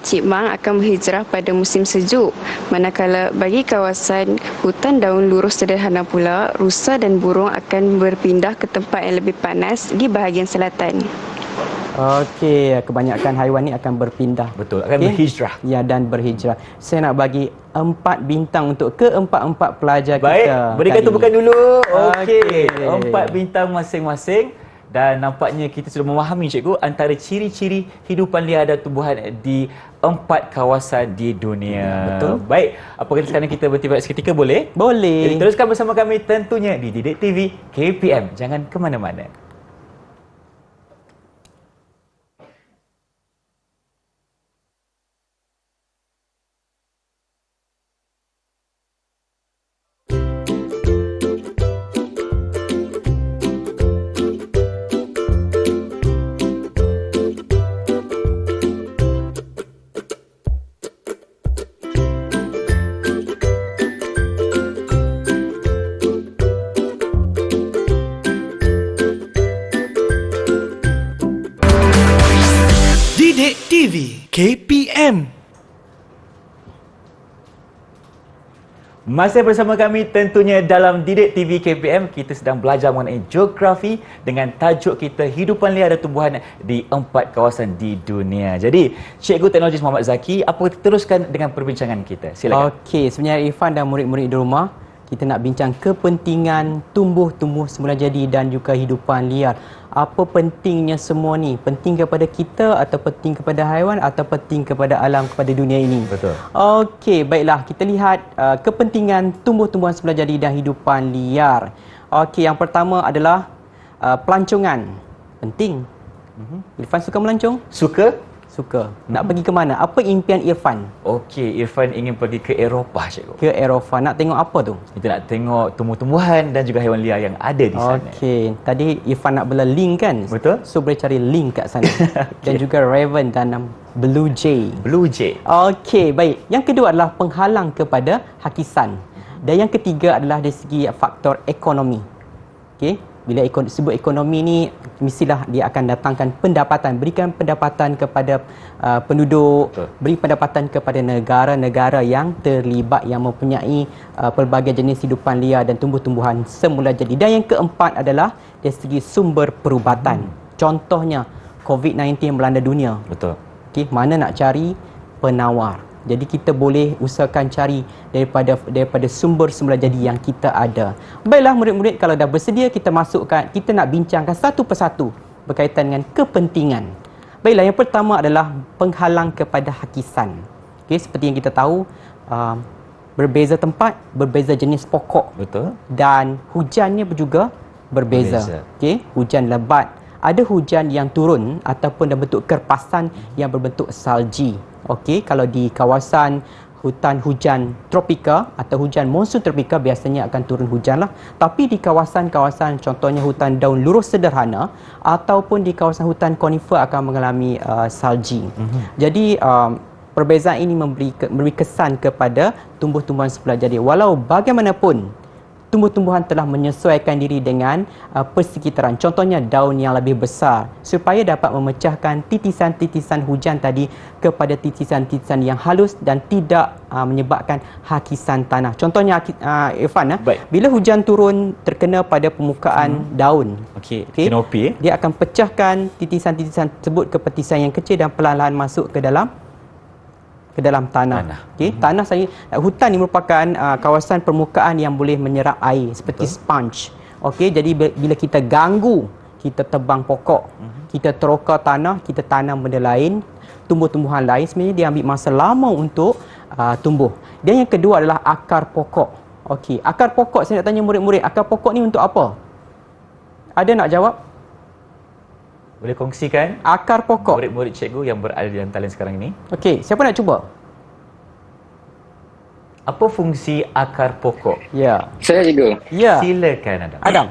cipmang akan berhijrah pada musim sejuk. Manakala bagi kawasan hutan daun luruh sederhana pula, rusa dan burung akan berpindah ke tempat yang lebih panas di bahagian selatan. Okey, kebanyakan haiwan ni akan berpindah. Betul, akan Okey? berhijrah. Ya, dan berhijrah. Saya nak bagi 4 bintang untuk keempat-empat pelajar Baik, kita. berikan kali tepukan ini. dulu. Okey, Okey. 4 bintang masing-masing. Dan nampaknya kita sudah memahami cikgu antara ciri-ciri hidupan liar dan tumbuhan di 4 kawasan di dunia. Betul. Baik, apakah sekarang kita bertiba seketika boleh? Boleh. Jadi teruskan bersama kami tentunya di Didik TV KPM. Jangan ke mana-mana. Didik TV KPM. Masih bersama kami tentunya dalam Didik TV KPM, kita sedang belajar mengenai geografi dengan tajuk kita hidupan liar dan tumbuhan di 4 kawasan di dunia. Jadi, Cikgu Teknologis Muhammad Zaki, apa kita teruskan dengan perbincangan kita? Silakan. Okey, sebenarnya Irfan dan murid-murid di rumah, kita nak bincang kepentingan tumbuh-tumbuh semula jadi dan juga hidupan liar. Apa pentingnya semua ni? Penting kepada kita atau penting kepada haiwan atau penting kepada alam, kepada dunia ini? Betul. Okey, baiklah. Kita lihat kepentingan tumbuh-tumbuhan semula jadi dan hidupan liar. Okey, yang pertama adalah pelancongan. Penting. Irfan suka melancong? Suka? Suka. Nak pergi ke mana? Apa impian Irfan? Okey, Irfan ingin pergi ke Eropah, Cikgu. Ke Eropah. Nak tengok apa tu? Kita nak tengok tumbuh-tumbuhan dan juga haiwan liar yang ada di sana. Okey, tadi Irfan nak bela link kan? Betul. So boleh cari link kat sana. Dan juga Raven dan Blue Jay. Blue Jay. Okey, baik. Yang kedua adalah penghalang kepada hakisan. Dan yang ketiga adalah dari segi faktor ekonomi. Okey, bila sebut ekonomi ni, mestilah dia akan datangkan pendapatan, berikan pendapatan kepada penduduk, Betul. beri pendapatan kepada negara-negara yang terlibat, yang mempunyai pelbagai jenis hidupan liar dan tumbuh-tumbuhan semula jadi. Dan yang keempat adalah dari segi sumber perubatan. Contohnya, COVID-19 melanda dunia. Betul. Okey, mana nak cari penawar. Jadi kita boleh usahakan cari daripada sumber semula jadi yang kita ada. Baiklah murid-murid, kalau dah bersedia kita masukkan, kita nak bincangkan satu persatu berkaitan dengan kepentingan. Baiklah, yang pertama adalah penghalang kepada hakisan. Okey, seperti yang kita tahu, berbeza tempat, berbeza jenis pokok. Betul. Dan hujannya juga berbeza. Okey, hujan lebat. Ada hujan yang turun ataupun dalam bentuk kerpasan yang berbentuk salji. Okey, kalau di kawasan hutan hujan tropika atau hujan monsun tropika biasanya akan turun hujan lah. Tapi di kawasan-kawasan contohnya hutan daun lurus sederhana ataupun di kawasan hutan konifer akan mengalami salji. Jadi perbezaan ini memberi kesan kepada tumbuh-tumbuhan semula jadi. Walau bagaimanapun tumbuh-tumbuhan telah menyesuaikan diri dengan persekitaran. Contohnya daun yang lebih besar supaya dapat memecahkan titisan-titisan hujan tadi kepada titisan-titisan yang halus dan tidak menyebabkan hakisan tanah. Contohnya Irfan, bila hujan turun terkena pada permukaan daun. Okey, kanopi. Dia akan pecahkan titisan-titisan tersebut ke petisan yang kecil dan perlahan-lahan masuk ke dalam tanah. Okey, tanah hutan ini merupakan kawasan permukaan yang boleh menyerap air seperti sponge. Okey, jadi bila kita ganggu, kita tebang pokok, kita terokar tanah, kita tanam benda lain, tumbuh-tumbuhan lain, sebenarnya dia ambil masa lama untuk tumbuh. Dan yang kedua adalah akar pokok. Okey, akar pokok, saya nak tanya murid-murid, akar pokok ni untuk apa? Ada nak jawab? Boleh kongsikan Akar pokok. murid-murid cikgu yang berada di dalam talian sekarang ini. Okey, siapa nak cuba? Apa fungsi akar pokok? Ya. Saya cikgu. Ya. Silakan Adam. Adam.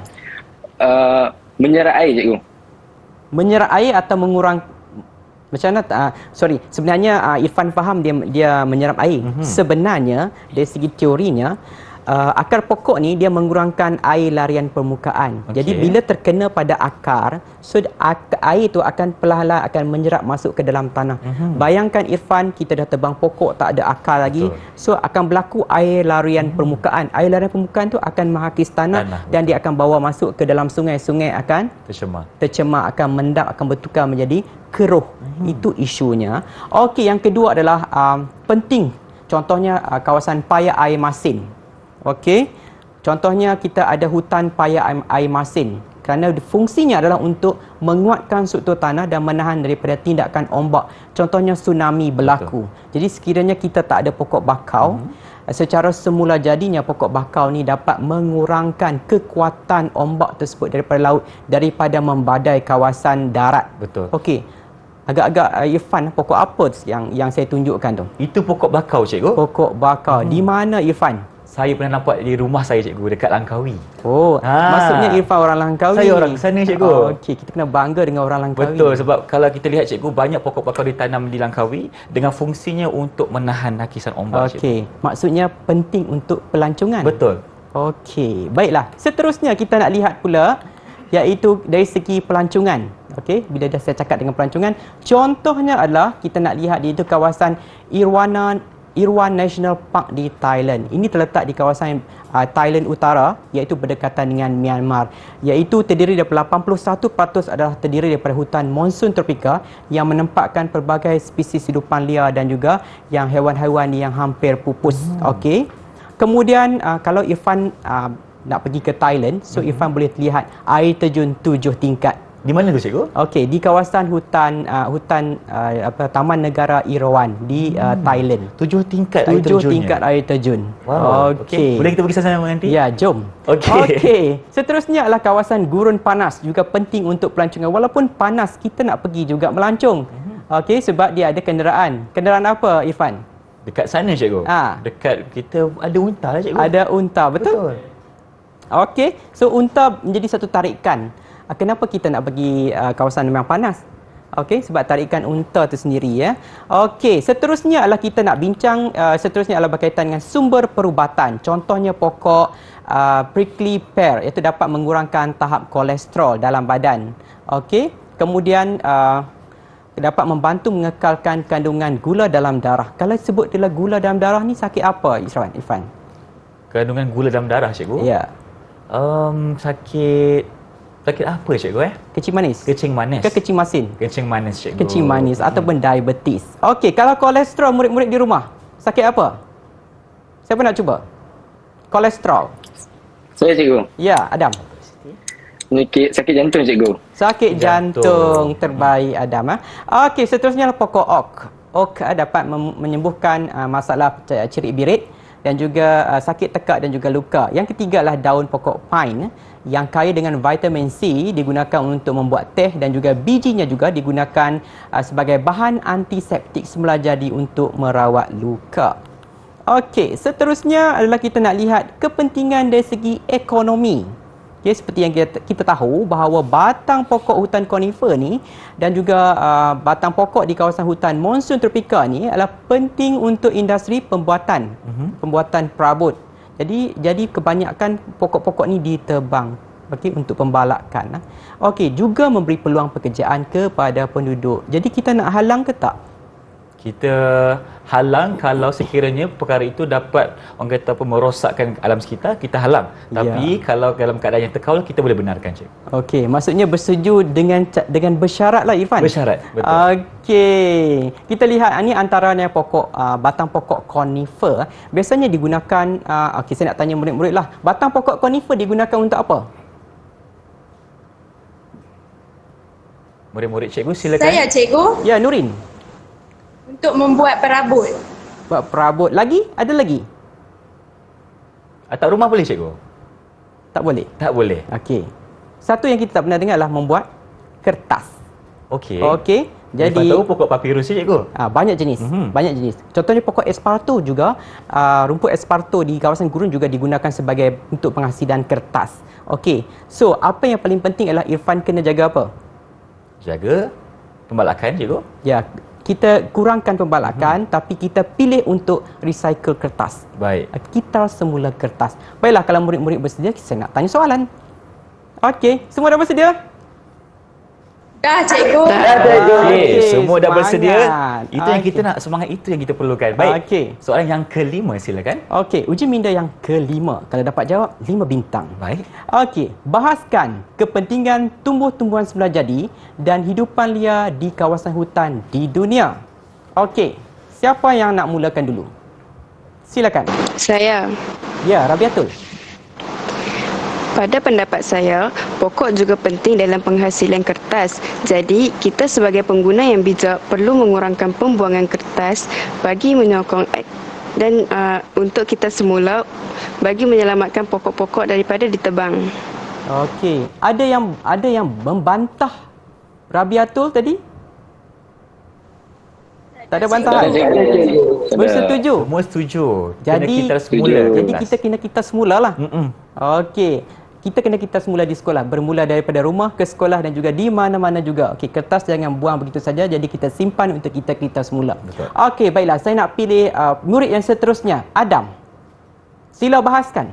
Menyerap air cikgu. Menyerap air atau mengurang macam mana? Sebenarnya Irfan faham dia menyerap air. Sebenarnya dari segi teorinya akar pokok ni dia mengurangkan air larian permukaan. Jadi bila terkena pada akar, so air tu akan perlahan-lahan akan menyerap masuk ke dalam tanah. Bayangkan Irfan, kita dah tebang pokok tak ada akar lagi. So akan berlaku air larian permukaan. Air larian permukaan tu akan menghakis tanah dan dia akan bawa masuk ke dalam sungai. Sungai akan tercemar, akan mendap, akan bertukar menjadi keruh. Itu isunya. Okey, yang kedua adalah penting. Contohnya kawasan paya air masin. Okey, contohnya kita ada hutan paya air masin kerana fungsinya adalah untuk menguatkan struktur tanah dan menahan daripada tindakan ombak. Contohnya tsunami berlaku. Jadi sekiranya kita tak ada pokok bakau, secara semula jadinya pokok bakau ni dapat mengurangkan kekuatan ombak tersebut daripada laut, daripada membadai kawasan darat. Betul. Okey. Agak-agak Irfan, pokok apa yang saya tunjukkan tu? Itu pokok bakau cikgu. Pokok bakau. Di mana Irfan? Saya pernah nampak di rumah saya cikgu dekat Langkawi. Oh, maksudnya Irfan orang Langkawi. Saya orang sana cikgu. Okey, kita kena bangga dengan orang Langkawi. Betul, sebab kalau kita lihat cikgu, banyak pokok bakau ditanam di Langkawi dengan fungsinya untuk menahan hakisan ombak. Okey, maksudnya penting untuk pelancongan. Betul. Okey, baiklah. Seterusnya kita nak lihat pula iaitu dari segi pelancongan. Okey, bila dah saya cakap dengan pelancongan, contohnya adalah kita nak lihat iaitu kawasan Irwan National Park di Thailand. Ini terletak di kawasan Thailand Utara, iaitu berdekatan dengan Myanmar. Iaitu terdiri daripada 81% adalah terdiri daripada hutan monsun tropika yang menempatkan pelbagai spesies hidupan liar dan juga yang haiwan-haiwan yang hampir pupus. Okey. Kemudian kalau Irfan nak pergi ke Thailand, so Irfan boleh lihat air terjun 7 tingkat. Di mana tu cikgu? Okey, di kawasan Taman Negara Erawan di Thailand. 7 tingkat air 7 terjunnya. tingkat air terjun. Wow. Okey. Boleh kita pergi sana nanti? Ya, jom. Okey. Seterusnya adalah kawasan gurun panas, juga penting untuk pelancongan. Walaupun panas, kita nak pergi juga melancong. Okey, sebab dia ada kenderaan. Kenderaan apa, Irfan? Dekat sana cikgu. Dekat kita ada unta lah cikgu. Ada unta, betul? Okey, so unta menjadi satu tarikan. Kenapa kita nak pergi kawasan yang panas? Okey, sebab tarikan unta tu sendiri ya. Okey, seterusnya adalah kita nak bincang seterusnya adalah berkaitan dengan sumber perubatan. Contohnya pokok prickly pear, iaitu dapat mengurangkan tahap kolesterol dalam badan. Okey, kemudian dapat membantu mengekalkan kandungan gula dalam darah. Kalau sebut dia gula dalam darah ni sakit apa, Irfan? Kandungan gula dalam darah cikgu? Ya. Sakit apa cikgu Kecing manis. Kecing manis. Ke kecing masin? Kecing manis cikgu. Kecing manis ataupun diabetes. Okey, kalau kolesterol murid-murid di rumah, sakit apa? Siapa nak cuba? Kolesterol. Saya cikgu. Ya, Adam. Sakit jantung cikgu. Sakit jantung terbaik Adam. Okey, seterusnya pokok oak. Oak dapat menyembuhkan masalah cerit birit dan juga sakit tekak dan juga luka. Yang ketiga adalah daun pokok pine yang kaya dengan vitamin C, digunakan untuk membuat teh dan juga bijinya juga digunakan sebagai bahan antiseptik semula jadi untuk merawat luka. Okey, seterusnya adalah kita nak lihat kepentingan dari segi ekonomi. Okay, seperti yang kita tahu bahawa batang pokok hutan konifer ni dan juga batang pokok di kawasan hutan monsun tropika ni adalah penting untuk industri pembuatan perabot. Jadi kebanyakan pokok-pokok ni ditebang untuk pembalakan. Okey, juga memberi peluang pekerjaan kepada penduduk. Jadi kita nak halang ke tak? Kita halang kalau sekiranya perkara itu dapat orang kata apa merosakkan alam sekitar, kita halang. Tapi kalau dalam keadaan yang terkawal, kita boleh benarkan cik. Okey, maksudnya bersetuju dengan bersyarat lah Irfan. Bersyarat, betul. Okey, kita lihat ini antaranya pokok batang pokok konifer. Biasanya digunakan okey, saya nak tanya murid-murid lah. Batang pokok konifer digunakan untuk apa? Murid-murid cikgu silakan. Saya cikgu, Ya, Nurin. untuk membuat perabot. Buat perabot lagi? Ada lagi? Atap rumah boleh cikgu? Tak boleh. Tak boleh. Okey. Satu yang kita tak pernah dengar adalah membuat kertas. Okey. Okey. Jadi tahu pokok papirus ni cikgu? banyak jenis. Banyak jenis. Contohnya pokok esparto juga, rumput esparto di kawasan gurun juga digunakan sebagai untuk penghasilan kertas. Okey. So, apa yang paling penting adalah Irfan kena jaga apa? Jaga pembalakan cikgu. Ya, kita kurangkan pembalakan tapi kita pilih untuk recycle kertas. Baik. Kita semula kertas. Baiklah, kalau murid-murid bersedia, saya nak tanya soalan. Okey, semua dah bersedia? Dah cikgu. Okey, semua dah semangat. bersedia. Itu yang Okey. kita nak, semangat itu yang kita perlukan. Baik. Okey. Soalan yang kelima silakan. Okey, uji minda yang kelima. Kalau dapat jawab, 5 bintang. Baik. Okey, bahaskan kepentingan tumbuh-tumbuhan semula jadi dan hidupan liar di kawasan hutan di dunia. Okey, siapa yang nak mulakan dulu? Silakan. Saya. Ya, Rabiatul. Pada pendapat saya, pokok juga penting dalam penghasilan kertas. Jadi, kita sebagai pengguna yang bijak perlu mengurangkan pembuangan kertas bagi menyokong dan untuk kita semula bagi menyelamatkan pokok-pokok daripada ditebang. Okey, ada yang membantah Rabiatul tadi? Tak ada bantahan. Bersetuju. Semua setuju. Jadi kita semula. kena kita semulalah. Okey. Kita kena kita semula di sekolah, bermula daripada rumah ke sekolah dan juga di mana-mana juga. Okey, kertas jangan buang begitu saja, jadi kita simpan untuk kita semula. Betul. Okey, baiklah, saya nak pilih murid yang seterusnya, Adam. Sila bahaskan.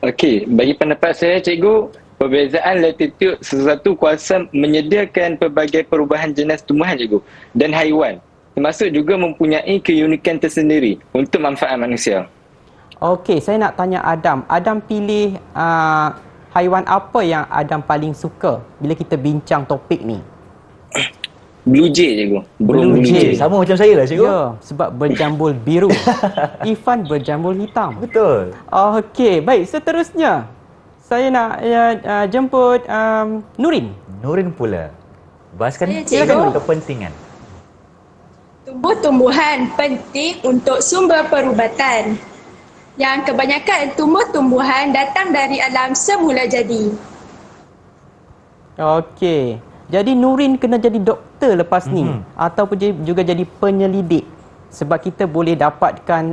Okey, bagi pendapat saya cikgu, Perbezaan latitude sesuatu kuasa menyediakan pelbagai perubahan jenis tumbuhan cikgu dan haiwan. Termasuk juga mempunyai keunikan tersendiri untuk manfaat manusia. Okey, saya nak tanya Adam. Adam pilih haiwan apa yang Adam paling suka bila kita bincang topik ni? Blue jay cikgu. Blue jay. Sama macam saya lah cikgu. Ya, sebab berjambul biru. Ifan berjambul hitam. Betul. Okey, baik. Seterusnya, saya nak jemput Nurin. Nurin pula. Bahaskan Saya, cikgu. kepentingan. Tumbuh-tumbuhan penting untuk sumber perubatan. Yang kebanyakan tumbuh-tumbuhan datang dari alam semula jadi. Okey. Jadi Nurin kena jadi doktor lepas ni ataupun juga jadi penyelidik sebab kita boleh dapatkan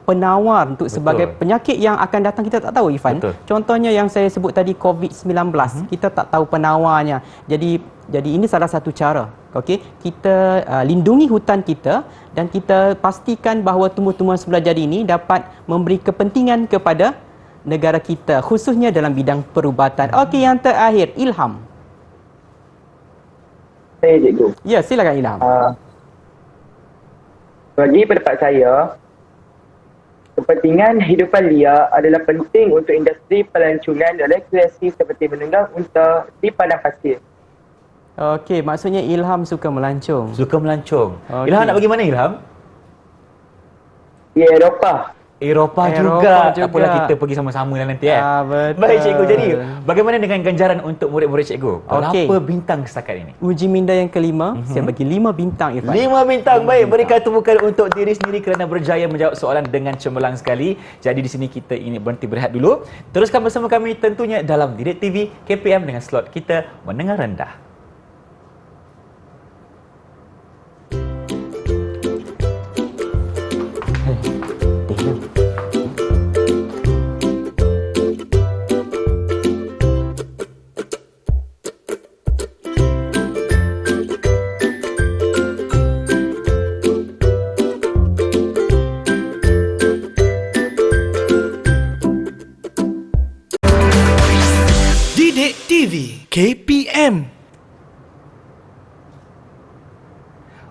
penawar untuk sebagai penyakit yang akan datang kita tak tahu Ifan. Betul. Contohnya yang saya sebut tadi COVID-19, kita tak tahu penawarnya. Jadi ini salah satu cara. Okey, kita lindungi hutan kita dan kita pastikan bahawa tumbuh-tumbuhan sebelah jadi ini dapat memberi kepentingan kepada negara kita khususnya dalam bidang perubatan. Okey, yang terakhir Ilham. Saya cikgu. Ya, silakan Ilham. Bagi pendapat saya, kepentingan hidupan liar adalah penting untuk industri pelancongan dan rekreasi seperti menunggang unta di padang pasir. Okey, maksudnya Ilham suka melancong. Suka melancong. Okey. Ilham nak pergi mana Ilham? Di Eropah. Eropah juga. Tak apalah kita pergi sama-sama lah nanti betul. Baik cikgu, jadi bagaimana dengan ganjaran untuk murid-murid cikgu? Okey. Berapa bintang setakat ini? Uji minda yang kelima, saya bagi 5 bintang Irfan. 5 bintang. Baik, berikan tepukan untuk diri sendiri kerana berjaya menjawab soalan dengan cemerlang sekali. Jadi di sini kita ingin berhenti berehat dulu. Teruskan bersama kami tentunya dalam Didik TV KPM dengan slot kita Mendengar Rendah. Didik TV KPM.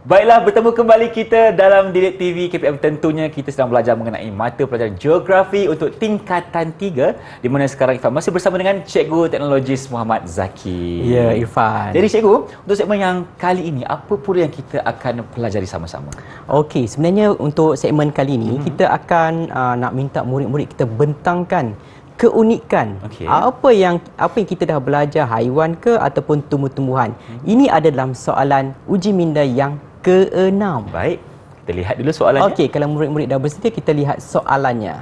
Baiklah, bertemu kembali kita dalam Didik TV KPM. Tentunya kita sedang belajar mengenai mata pelajaran geografi untuk tingkatan 3 di mana sekarang Irfan masih bersama dengan Cikgu Teknologis Muhammad Zaki. Ya, Irfan. Jadi Cikgu, untuk segmen yang kali ini apa pula yang kita akan pelajari sama-sama? Okey, sebenarnya untuk segmen kali ini kita akan nak minta murid-murid kita bentangkan keunikan. Okey. Apa yang kita dah belajar, haiwan ke ataupun tumbuh-tumbuhan. Ini ada dalam soalan uji minda yang ke-6. Baik, kita lihat dulu soalannya. Okey, kalau murid-murid dah bersedia, kita lihat soalannya.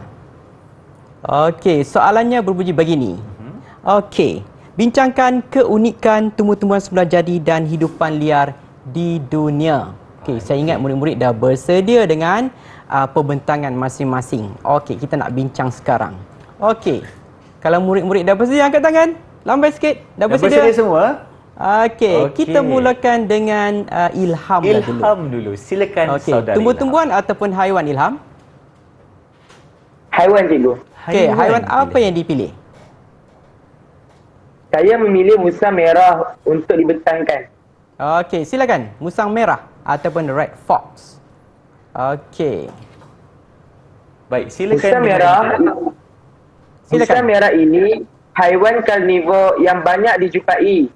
Okey, soalannya berbunyi begini. Okey, bincangkan keunikan tumbuh-tumbuhan sebelah jadi dan hidupan liar di dunia. Okey, saya ingat murid-murid dah bersedia dengan pembentangan masing-masing. Okey, kita nak bincang sekarang. Okey, kalau murid-murid dah bersedia, angkat tangan. Lambai sikit. Dah bersedia? Dah bersedia semua? Okey, kita mulakan dengan Ilham dulu. Ilham dulu. Silakan saudara. Tumbuh-tumbuhan ataupun haiwan Ilham? Haiwan cikgu. Okey, haiwan apa yang dipilih? Saya memilih musang merah untuk dibentangkan. Okey, silakan. Musang merah ataupun red fox. Okey. Baik, silakan. Musang merah. Silakan. Musang merah ini haiwan karnivor yang banyak dijumpai.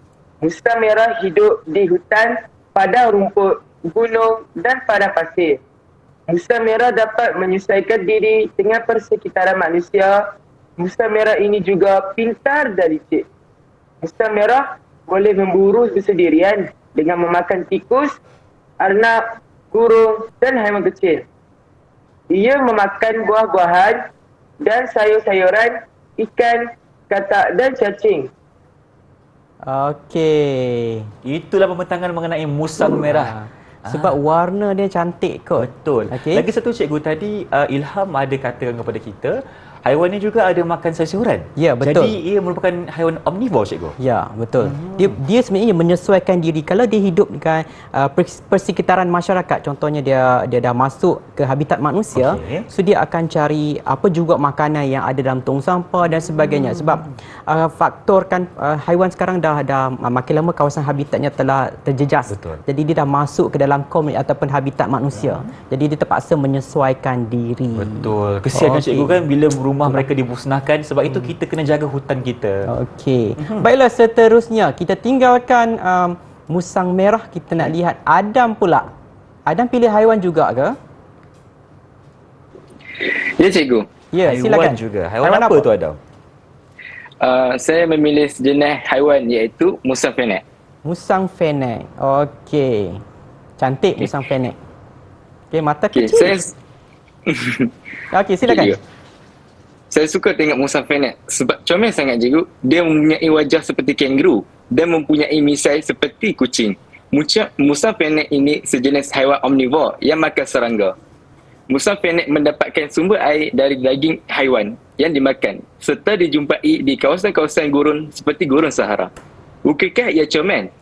Musang merah hidup di hutan, padang rumput, gunung dan padang pasir. Musang merah dapat menyesuaikan diri dengan persekitaran manusia. Musang merah ini juga pintar dan licik. Musang merah boleh memburu bersendirian dengan memakan tikus, arnab, burung dan haiwan kecil. Ia memakan buah-buahan dan sayur-sayuran, ikan, katak dan cacing. Okey. Itulah pembentangan mengenai musang merah. Sebab warna dia cantik kot. Betul. Okey. Lagi satu cikgu tadi Ilham ada katakan kepada kita haiwan ni juga ada makan sayur-sayuran. Ya, betul. Jadi ia merupakan haiwan omnivore, cikgu. Ya, betul. Dia sebenarnya menyesuaikan diri. Kalau dia hidup dengan persekitaran masyarakat, contohnya dia dah masuk ke habitat manusia, so dia akan cari apa juga makanan yang ada dalam tong sampah dan sebagainya. Sebab faktor kan haiwan sekarang dah makin lama kawasan habitatnya telah terjejas. Betul. Jadi dia dah masuk ke dalam komunitas ataupun habitat manusia. Jadi dia terpaksa menyesuaikan diri. Betul. Kesian cikgu kan bila rumah mereka dimusnahkan, sebab itu kita kena jaga hutan kita. Okey. Baiklah, seterusnya kita tinggalkan musang merah, kita nak lihat Adam pula. Adam pilih haiwan juga ke? Ya, cikgu. Ya, Haiwan silakan. juga. Haiwan apa tu, Adam? Saya memilih sejenis haiwan iaitu musang fenek. Musang fenek. Okey. Cantik musang fenek. Okey, mata Okey, kecil. Okey, silakan. Saya suka tengok musang fenek sebab comel sangat, cikgu. Dia mempunyai wajah seperti kanguru dan mempunyai misai seperti kucing. Musang fenek ini sejenis haiwan omnivore yang makan serangga. Musang fenek mendapatkan sumber air dari daging haiwan yang dimakan serta dijumpai di kawasan-kawasan gurun seperti gurun Sahara. Bukankah ia comel,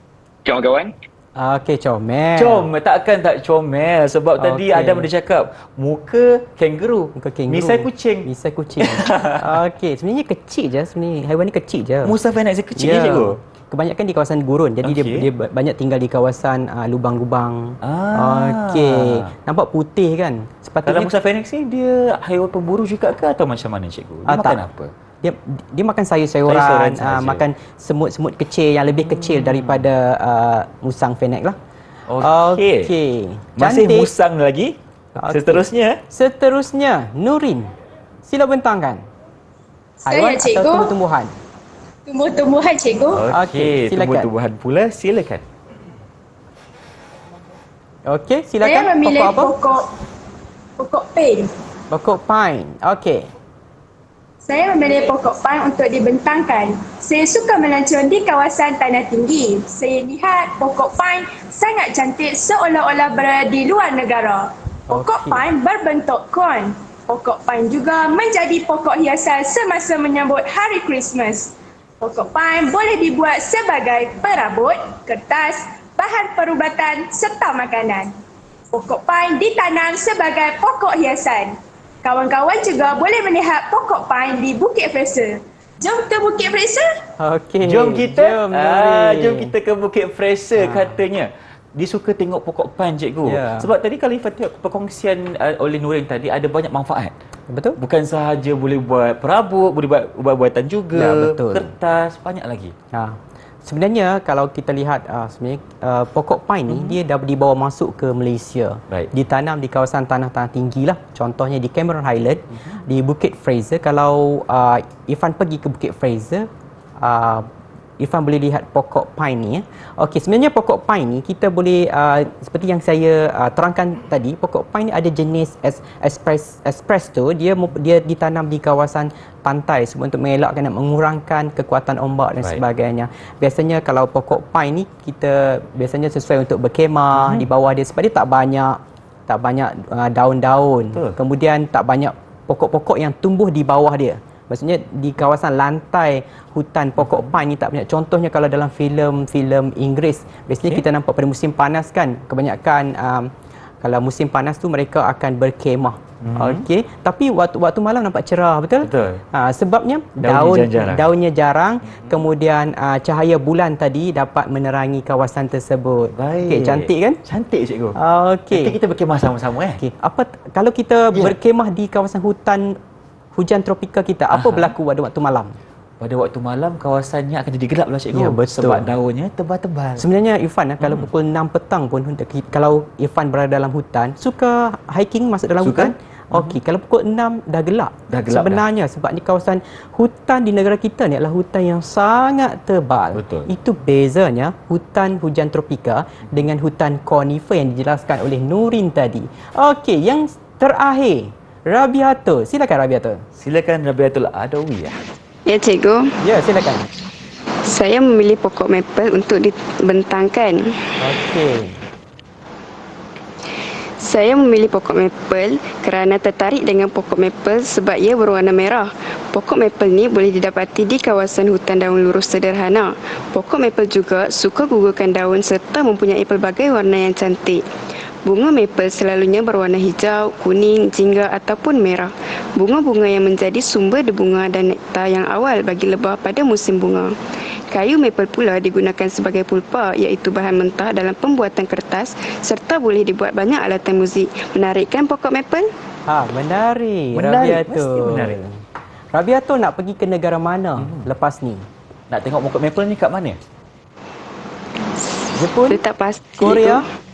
kawan-kawan? Okey, comel. Comel, takkan tak comel. Sebab tadi Okey. Adam ada cakap muka kanguru, Muka kanguru. misai kucing. Misai kucing. Okey, sebenarnya kecil je sebenarnya. Haiwan ni kecil je. Musang fenek kecil je, cikgu. Kebanyakan di kawasan gurun. Jadi Okey. dia banyak tinggal di kawasan lubang-lubang. Ah. Okey. Nampak putih kan? Kalau Sepatutnya musang fenek ni dia haiwan pemburu juga ke atau macam mana, cikgu? Dia makan tak. apa? Dia makan sayur-sayuran, Sayur-sayuran sahaja. makan semut-semut kecil yang lebih kecil daripada musang fenek lah. Okey. Okey. Masih Cantik. musang lagi. Okey. Seterusnya, Nurin. Sila bentangkan. Saya, Haiwan atau cikgu. tumbuh-tumbuhan? Tumbuh-tumbuhan, cikgu. Okey, Okey, silakan. tumbuh-tumbuhan pula, silakan. Okey, Saya silakan. memilih Pokok apa? pokok pine. Pokok pine. Okey. Saya memilih pokok pine untuk dibentangkan. Saya suka melancong di kawasan tanah tinggi. Saya lihat pokok pine sangat cantik seolah-olah berada di luar negara. Pokok Okey. pine berbentuk kon. Pokok pine juga menjadi pokok hiasan semasa menyambut hari Christmas. Pokok pine boleh dibuat sebagai perabot, kertas, bahan perubatan serta makanan. Pokok pine ditanam sebagai pokok hiasan. Kawan-kawan juga boleh melihat pokok pine di Bukit Fraser. Jom ke Bukit Fraser. Okey. Jom kita Nurin. jom kita ke Bukit Fraser katanya. Dia suka tengok pokok pine, cikgu. Ya. Sebab tadi kalau Ifan tengok perkongsian oleh Nurin tadi ada banyak manfaat. Betul? Bukan sahaja boleh buat perabot, boleh buat ubat-ubatan juga, Ya, betul. kertas, banyak lagi. Sebenarnya kalau kita lihat sebenarnya pokok pine ni dia dah dibawa masuk ke Malaysia. Baik. Ditanam di kawasan tanah-tanah tinggi lah. Contohnya di Cameron Highland, di Bukit Fraser. Kalau Irfan pergi ke Bukit Fraser, Irfan boleh lihat pokok pine ni. Okey, sebenarnya pokok pine ni kita boleh seperti yang saya terangkan tadi, pokok pine ni ada jenis express tu, dia ditanam di kawasan pantai untuk mengelakkan dan mengurangkan kekuatan ombak dan Baik. sebagainya. Biasanya kalau pokok pine ni kita biasanya sesuai untuk berkemah di bawah dia sebab dia tak banyak daun-daun. Betul. Kemudian tak banyak pokok-pokok yang tumbuh di bawah dia. Maksudnya di kawasan lantai hutan pokok pine ni tak banyak. Contohnya kalau dalam filem-filem Inggeris, biasanya kita nampak pada musim panas kan, kebanyakan kalau musim panas tu mereka akan berkemah. Okey, tapi waktu malam nampak cerah, betul? Betul. Sebabnya Daunnya jarang. daunnya jarang, kemudian cahaya bulan tadi dapat menerangi kawasan tersebut. Baik. Okey, cantik kan? Cantik, cikgu. Okey. Nanti kita berkemah sama-sama Okey, kalau kita berkemah di kawasan hutan hujan tropika kita, apa berlaku pada waktu malam? Pada waktu malam kawasannya akan jadi gelap lah, cikgu. Ya, betul. Sebab daunnya tebal-tebal. Sebenarnya Irfan kalau pukul 6 petang pun kalau Irfan berada dalam hutan, suka hiking masuk dalam Suka? hutan? Okey, kalau pukul 6 dah gelap. Dah gelap Sebenarnya sebab ni kawasan hutan di negara kita ni adalah hutan yang sangat tebal. Betul. Itu bezanya hutan hujan tropika dengan hutan conifer yang dijelaskan oleh Nurin tadi. Okey, yang terakhir, Rabiatul. Silakan Rabiatul. Silakan Rabiatul Adawi. Ya, cikgu. Ya, silakan. Saya memilih pokok maple untuk dibentangkan. Okey. Saya memilih pokok maple kerana tertarik dengan pokok maple sebab ia berwarna merah. Pokok maple ni boleh didapati di kawasan hutan daun lurus sederhana. Pokok maple juga suka gugurkan daun serta mempunyai pelbagai warna yang cantik. Bunga maple selalunya berwarna hijau, kuning, jingga ataupun merah. Bunga-bunga yang menjadi sumber debunga dan nektar yang awal bagi lebah pada musim bunga. Kayu maple pula digunakan sebagai pulpa iaitu bahan mentah dalam pembuatan kertas serta boleh dibuat banyak alatan muzik. Menarik kan pokok maple? Menarik. Menarik, Rabiatul. mesti menarik. Rabiatul nak pergi ke negara mana lepas ni? Nak tengok pokok maple ni kat mana? Jepun? Saya tak pasti. Korea? tu.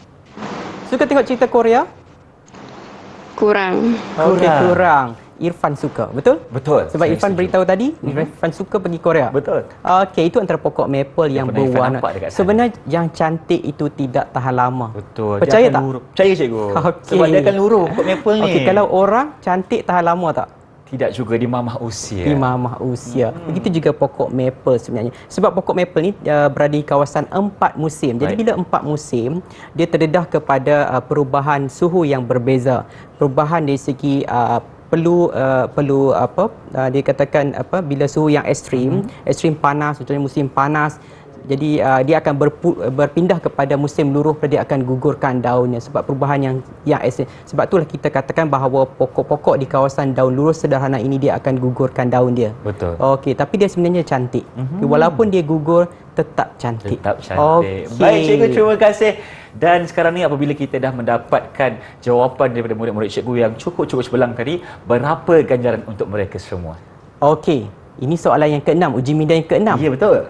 Suka tengok cerita Korea? Kurang. Okey, kurang. Irfan suka, betul? Betul. Sebab Saya Irfan setuju. beritahu tadi, Irfan suka pergi Korea. Betul. Okey, itu antara pokok maple yang pernah Irfan berwarna. nampak dekat sana. Sebenarnya yang cantik itu tidak tahan lama. Betul. Percaya Dia akan tak? luruh. Percaya cikgu. Okey. Sebab dia akan luruh pokok maple ni. Okey, kalau orang cantik tahan lama tak? Tidak juga di mamah usia. Di mamah usia. Begitu juga pokok maple sebenarnya. Sebab pokok maple ni berada di kawasan 4 musim. Jadi Baik. bila 4 musim, dia terdedah kepada perubahan suhu yang berbeza. Perubahan dari segi perlu dia katakan bila suhu yang ekstrim, ekstrim panas, contohnya musim panas. Jadi dia akan berpindah kepada musim luruh, dia akan gugurkan daunnya sebab perubahan yang ekstrim. Sebab itulah kita katakan bahawa pokok-pokok di kawasan daun luruh sederhana ini dia akan gugurkan daun dia. Betul. Okey, tapi dia sebenarnya cantik. Walaupun dia gugur tetap cantik. Tetap cantik. Okey. Baik cikgu, terima kasih. Dan sekarang ni apabila kita dah mendapatkan jawapan daripada murid-murid cikgu yang cukup-cukup cemerlang tadi, berapa ganjaran untuk mereka semua? Okey, ini soalan yang ke-6, uji minda yang ke-6. Ya, betul.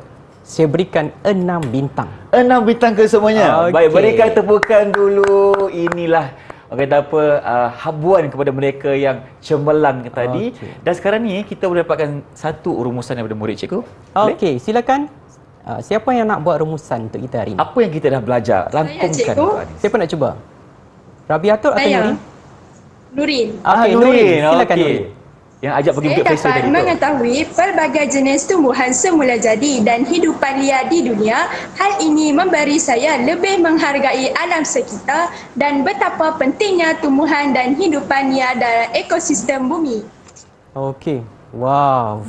Saya berikan 6 bintang. 6 bintang ke semuanya. Okey. Baik, berikan tepukan dulu. Inilah orang kata apa habuan kepada mereka yang cemerlang tadi. Okey. Dan sekarang ni kita boleh dapatkan satu rumusan daripada murid cikgu. Boleh? Okey, silakan. Siapa yang nak buat rumusan untuk kita hari ini? Apa yang kita dah belajar? Rangkumkan. cikgu. Pak Anis. Siapa nak cuba? Rabiatul atau Saya. Nurin? Nurin. Okey, Nurin. Silakan Okey. Nurin. Yang ajak pergi Saya bukit Faisal dapat tadi tu. mengetahui pelbagai jenis tumbuhan semula jadi dan hidupan liar di dunia. Hal ini memberi saya lebih menghargai alam sekitar dan betapa pentingnya tumbuhan dan hidupan liar dalam ekosistem bumi. Okey. Wow.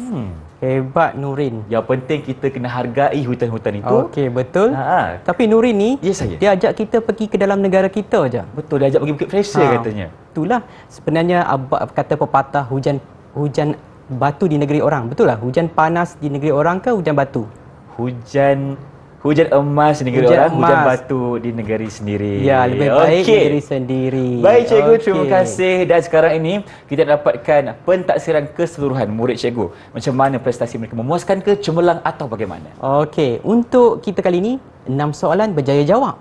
Hebat Nurin. Yang penting kita kena hargai hutan-hutan itu. Okey, betul. Ha. Tapi Nurin ni, Ya, saya. dia ajak kita pergi ke dalam negara kita aja. Betul, dia ajak pergi bukit Faisal katanya. Itulah sebenarnya kata pepatah hujan batu di negeri orang. Betul lah? Hujan panas di negeri orang ke hujan batu? Hujan emas di negeri Hujan orang, hujan emas. batu di negeri sendiri. Ya, lebih baik Okey. negeri sendiri. Baik cikgu, Okey. terima kasih. Dan sekarang ini kita dapatkan pentaksiran keseluruhan murid cikgu. Macam mana prestasi mereka, memuaskan ke, cemerlang atau bagaimana? Okey, untuk kita kali ini 6 soalan berjaya jawab.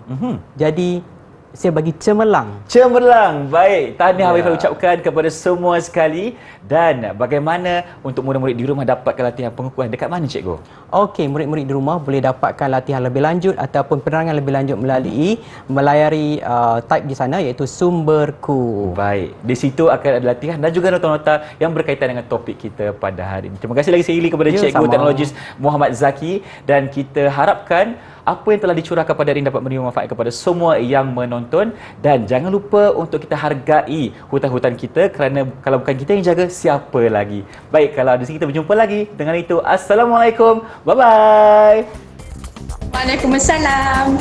Jadi saya bagi cemerlang. Cemerlang. Baik, tahniah Ya. Habib ucapkan kepada semua sekali. Dan bagaimana untuk murid-murid di rumah dapatkan latihan pengukuhan dekat mana cikgu? Okey, murid-murid di rumah boleh dapatkan latihan lebih lanjut ataupun penerangan lebih lanjut melalui melayari type di sana iaitu Sumberku. Baik, di situ akan ada latihan dan juga nota-nota yang berkaitan dengan topik kita pada hari ini. Terima kasih lagi sekali kepada Ya, Cikgu sama. Teknologis Muhammad Zaki, dan kita harapkan apa yang telah dicurahkan pada hari ini dapat memberi manfaat kepada semua yang menonton. Dan jangan lupa untuk kita hargai hutan-hutan kita, kerana kalau bukan kita yang jaga, siapa lagi? Baik, kalau ada kita berjumpa lagi. Dengan itu, Assalamualaikum. Bye-bye. Waalaikumsalam.